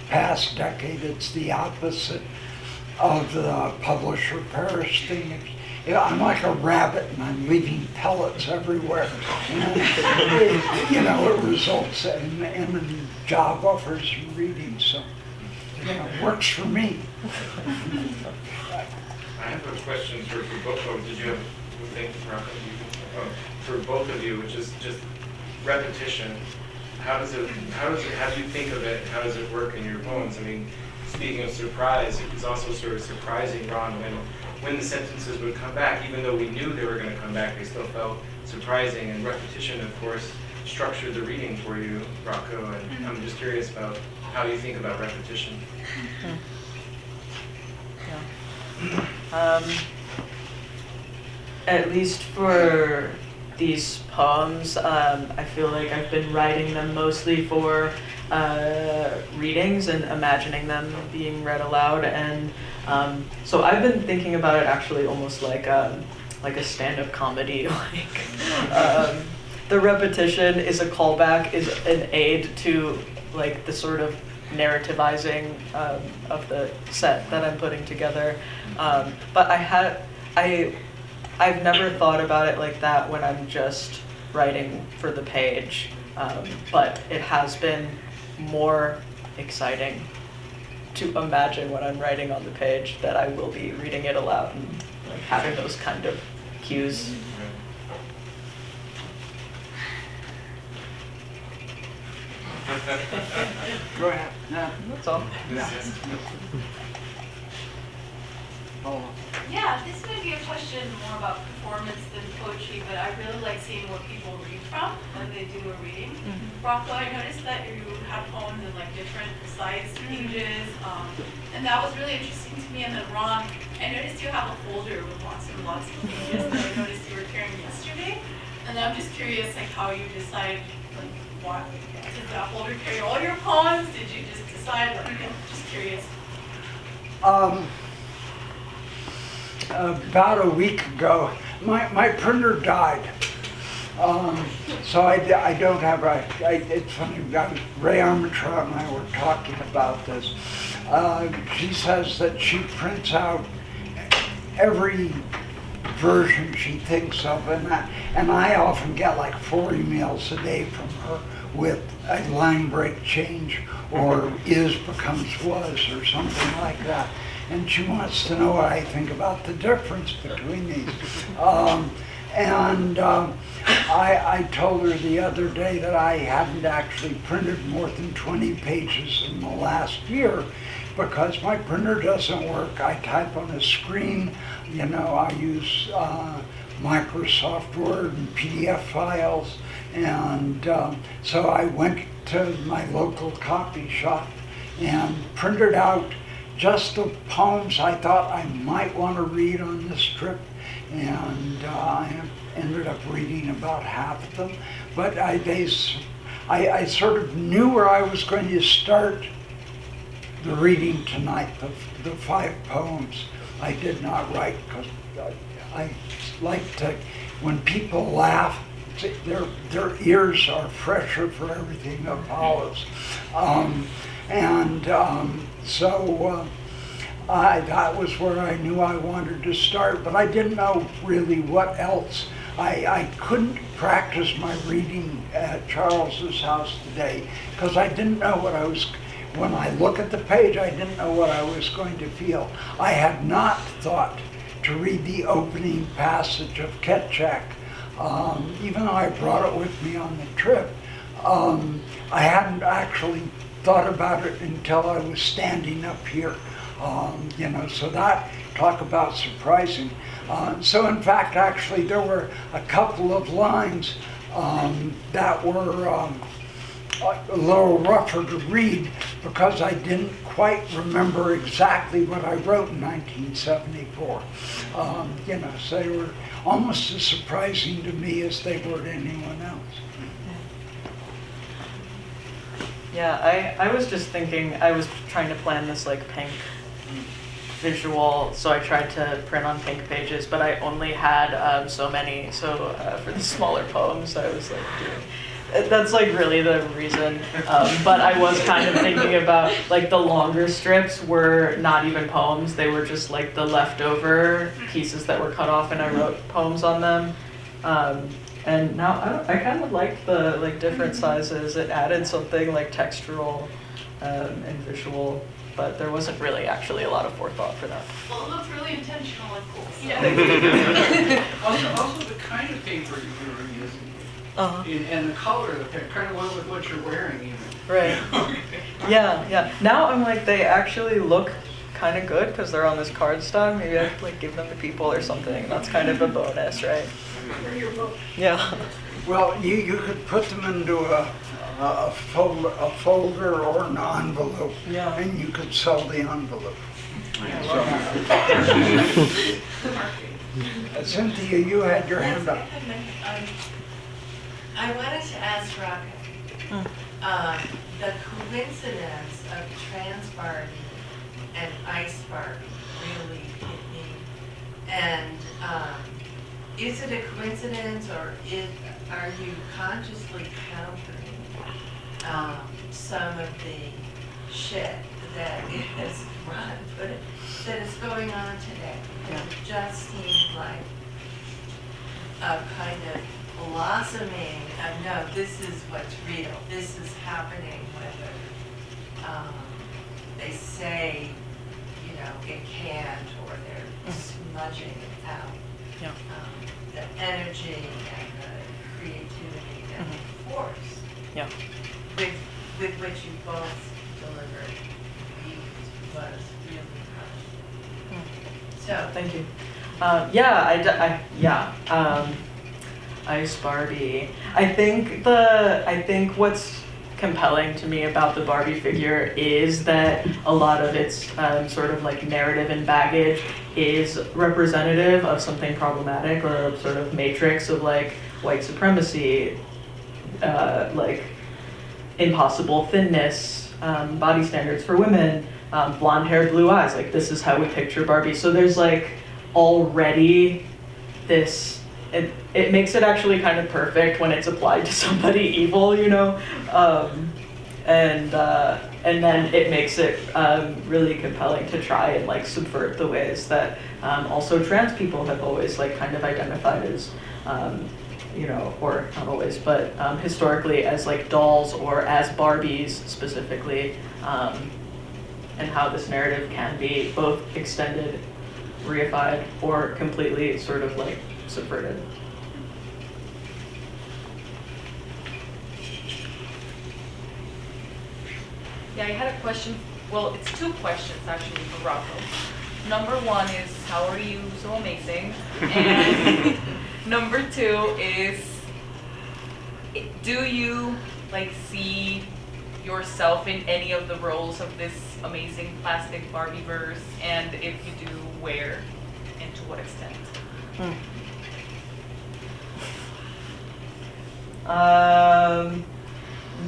past decade. It's the opposite of the publisher Paris thing. I'm like a rabbit and I'm leaving pellets everywhere. And, you know, it results in job offers and reading, so, you know, it works for me. I have a question for both of you. Did you have anything for both of you, which is just repetition? How do you think of it? How does it work in your poems? I mean, speaking of surprise, it was also sort of surprising, Ron, when the sentences would come back, even though we knew they were going to come back, they still felt surprising. And repetition, of course, structured the reading for you, Rocko. And I'm just curious about how you think about repetition. Yeah. At least for these poems, I feel like I've been writing them mostly for readings and imagining them being read aloud, and so I've been thinking about it actually almost like a stand-up comedy. Like the repetition is a callback, is an aid to like the sort of narrativizing of the set that I'm putting together. But I've never thought about it like that when I'm just writing for the page, but it has been more exciting to imagine when I'm writing on the page that I will be reading it aloud and like having those kind of cues. Go ahead. No. That's all. Yeah, this might be a question more about performance than poetry, but I really like seeing what people read from when they do a reading. Rocko, I noticed that you have poems in like different size pages, and that was really interesting to me. And then Ron, I noticed you have a folder with lots and lots of pages that I noticed you were carrying yesterday. And I'm just curious, like, how you decide, like, what, did that folder carry all your poems? Did you just decide, like, I'm just curious. About a week ago, my printer died. So I don't have it's funny, Ray Armitrout and I were talking about this. She says that she prints out every version she thinks of, and I often get like 4 emails a day from her with a line break change or is becomes was or something like that. and she wants to know what I think about the difference between these. I told her the other day that I hadn't actually printed more than 20 pages in the last year because my printer doesn't work. I type on a screen, you know, I use Microsoft Word and PDF files, and so I went to my local copy shop and printed out just the poems I thought I might want to read on this trip, and I ended up reading about half of them. But I sort of knew where I was going to start the reading tonight, the 5 poems I did not write, because I like to, when people laugh, their ears are fresher for everything that follows. So that was where I knew I wanted to start, but I didn't know really what else. I couldn't practice my reading at Charles's house today because I didn't know what I was, when I look at the page, I didn't know what I was going to feel. I had not thought to read the opening passage of Ketchak, even though I brought it with me on the trip. I hadn't actually thought about it until I was standing up here. You know, so that, talk about surprising. So in fact, actually, there were a couple of lines that were a little rougher to read because I didn't quite remember exactly what I wrote in 1974. You know, so they were almost as surprising to me as they were to anyone else. Yeah, I was just thinking, I was trying to plan this like pink visual, so I tried to print on pink pages, but I only had so many, so for the smaller poems I was like doing, that's like really the reason, but I was kind of thinking about like the longer strips were not even poems, they were just like the leftover pieces that were cut off and I wrote poems on them. And now I kind of liked the like different sizes. It added something like textural and visual, but there wasn't really actually a lot of forethought for that. Well, it looks really intentional and cool. Yeah. Also the kind of paper you were using, and the color of the paper, kind of went with what you're wearing even. Right. Yeah. Now I'm like, they actually look kind of good because they're on this cardstock. Maybe I could like give them to people or something. That's kind of a bonus, right? Yeah. Well, you could put them into a folder or an envelope, Yeah. and you could sell the envelope. Cynthia, you had your hand up. I wanted to ask Rocko, the coincidence of trans Barbie and ice Barbie really hit me. And is it a coincidence, or are you consciously countering some of the shit that is, Ron put it, that is going on today? And it just seemed like a kind of blossoming of, no, this is what's real, this is happening, whether they say, you know, it can't, or they're smudging it out. Yeah. The energy and the creativity and the force Yeah. with which you both delivered was really powerful. So Thank you. Ice Barbie. I think what's compelling to me about the Barbie figure is that a lot of its sort of like narrative and baggage is representative of something problematic or a sort of matrix of like white supremacy, like impossible thinness, body standards for women, blonde hair, blue eyes, like this is how we picture Barbie. So there's like already this, it makes it actually kind of perfect when it's applied to somebody evil, you know? And then it makes it really compelling to try and like subvert the ways that also trans people have always like kind of identified as, you know, or not always, but historically as like dolls or as Barbies specifically. and how this narrative can be both extended, reified, or completely sort of like subverted. Yeah, I had a question. Well, it's two questions actually for Rocko. Number one is, how are you so amazing? And number two is, do you like see yourself in any of the roles of this amazing plastic Barbie-verse? And if you do, where and to what extent?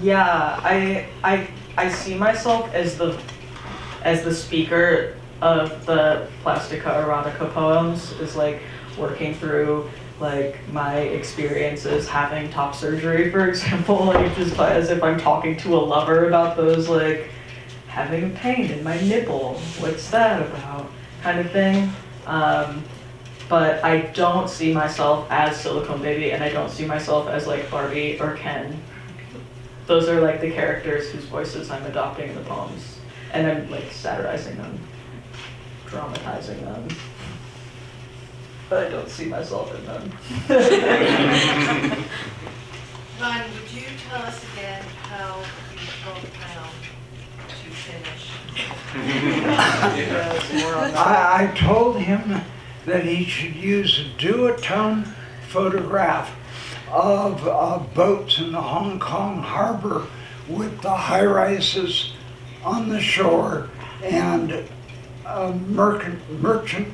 Yeah, I see myself as the speaker of the Plastica Erotica poems, is like working through like my experiences having top surgery, for example, like just as if I'm talking to a lover about those, like having pain in my nipple, what's that about, kind of thing. But I don't see myself as Silicone Baby, and I don't see myself as like Barbie or Ken. Those are like the characters whose voices I'm adopting in the poems, and I'm like satirizing them, dramatizing them. But I don't see myself in them. Ron, would you tell us again how you broke down to finish? I told him that he should use a duotone photograph of boats in the Hong Kong harbor with the high-rises on the shore and merchant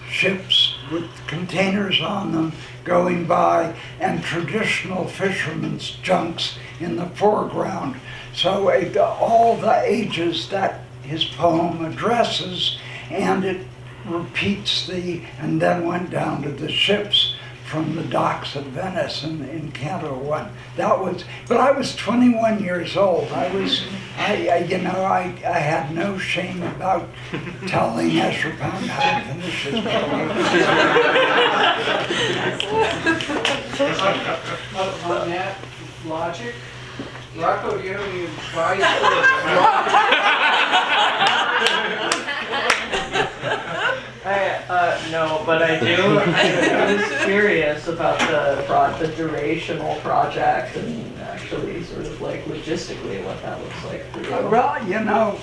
ships with containers on them going by, and traditional fishermen's junks in the foreground. So all the ages that his poem addresses, and it repeats and then went down to the ships from the docks of Venice in Canto 1. But I was 21 years old. I had no shame about telling Ezra Pound how to finish his poem. On that logic, Rocko, do you have any advice No, but I do. I was curious about the durational project and actually sort of like logistically what that looks like for you. Well,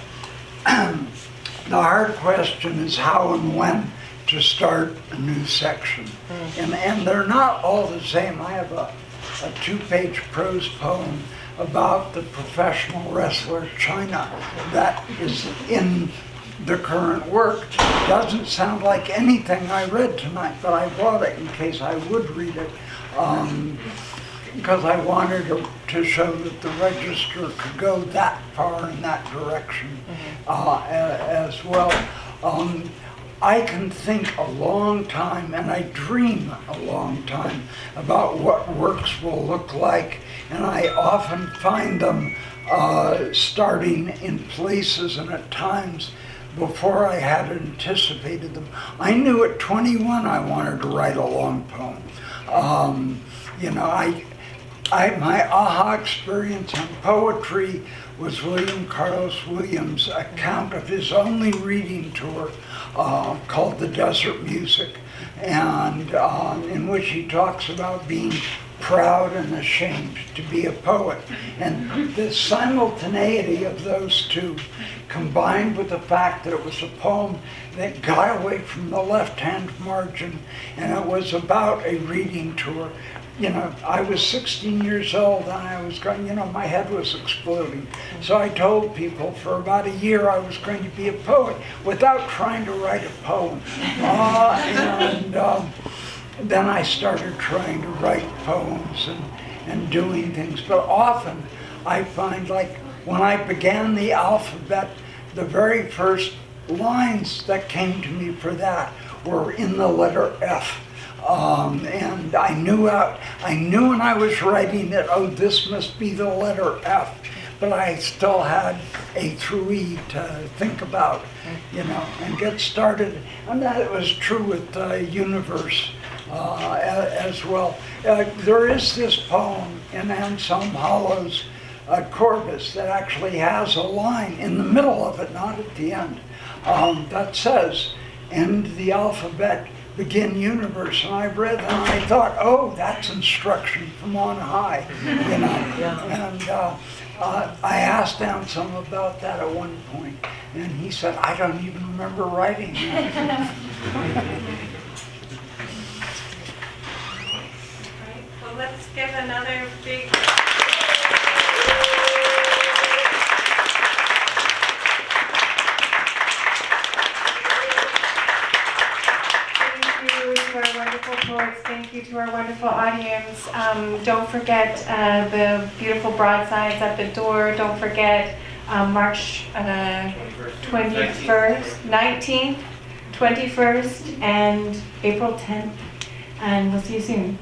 the hard question is how and when to start a new section. And they're not all the same. I have a 2-page prose poem about the professional wrestler China that is in the current work. Doesn't sound like anything I read tonight, but I brought it in case I would read it, because I wanted to show that the register could go that far in that direction as well. I can think a long time, and I dream a long time about what works will look like, and I often find them starting in places and at times before I had anticipated them. I knew at 21 I wanted to write a long poem. My aha experience on poetry was William Carlos Williams' account of his only reading tour called The Desert Music, and in which he talks about being proud and ashamed to be a poet. And the simultaneity of those two, combined with the fact that it was a poem that got away from the left-hand margin, and it was about a reading tour. I was 16 years old and I was going, my head was exploding. So I told people for about a year I was going to be a poet without trying to write a poem. Then I started trying to write poems and doing things. But often I find, like when I began the alphabet, the very first lines that came to me for that were in the letter F. And I knew when I was writing it, this must be the letter F. But I still had A through E to think about, and get started. And that was true with the universe as well. There is this poem in Anselm Hollow's a corpus that actually has a line in the middle of it, not at the end, that says, end the alphabet, begin universe. And I read and I thought, oh, that's instruction from on high, you know. And I asked Anselm about that at one point, and he said, I don't even remember writing that. Well, let's give another big. Thank you to our wonderful poets. Thank you to our wonderful audience. Don't forget the beautiful broadsides at the door. Don't forget March 21st, 19th, 21st, and April 10th. And we'll see you soon.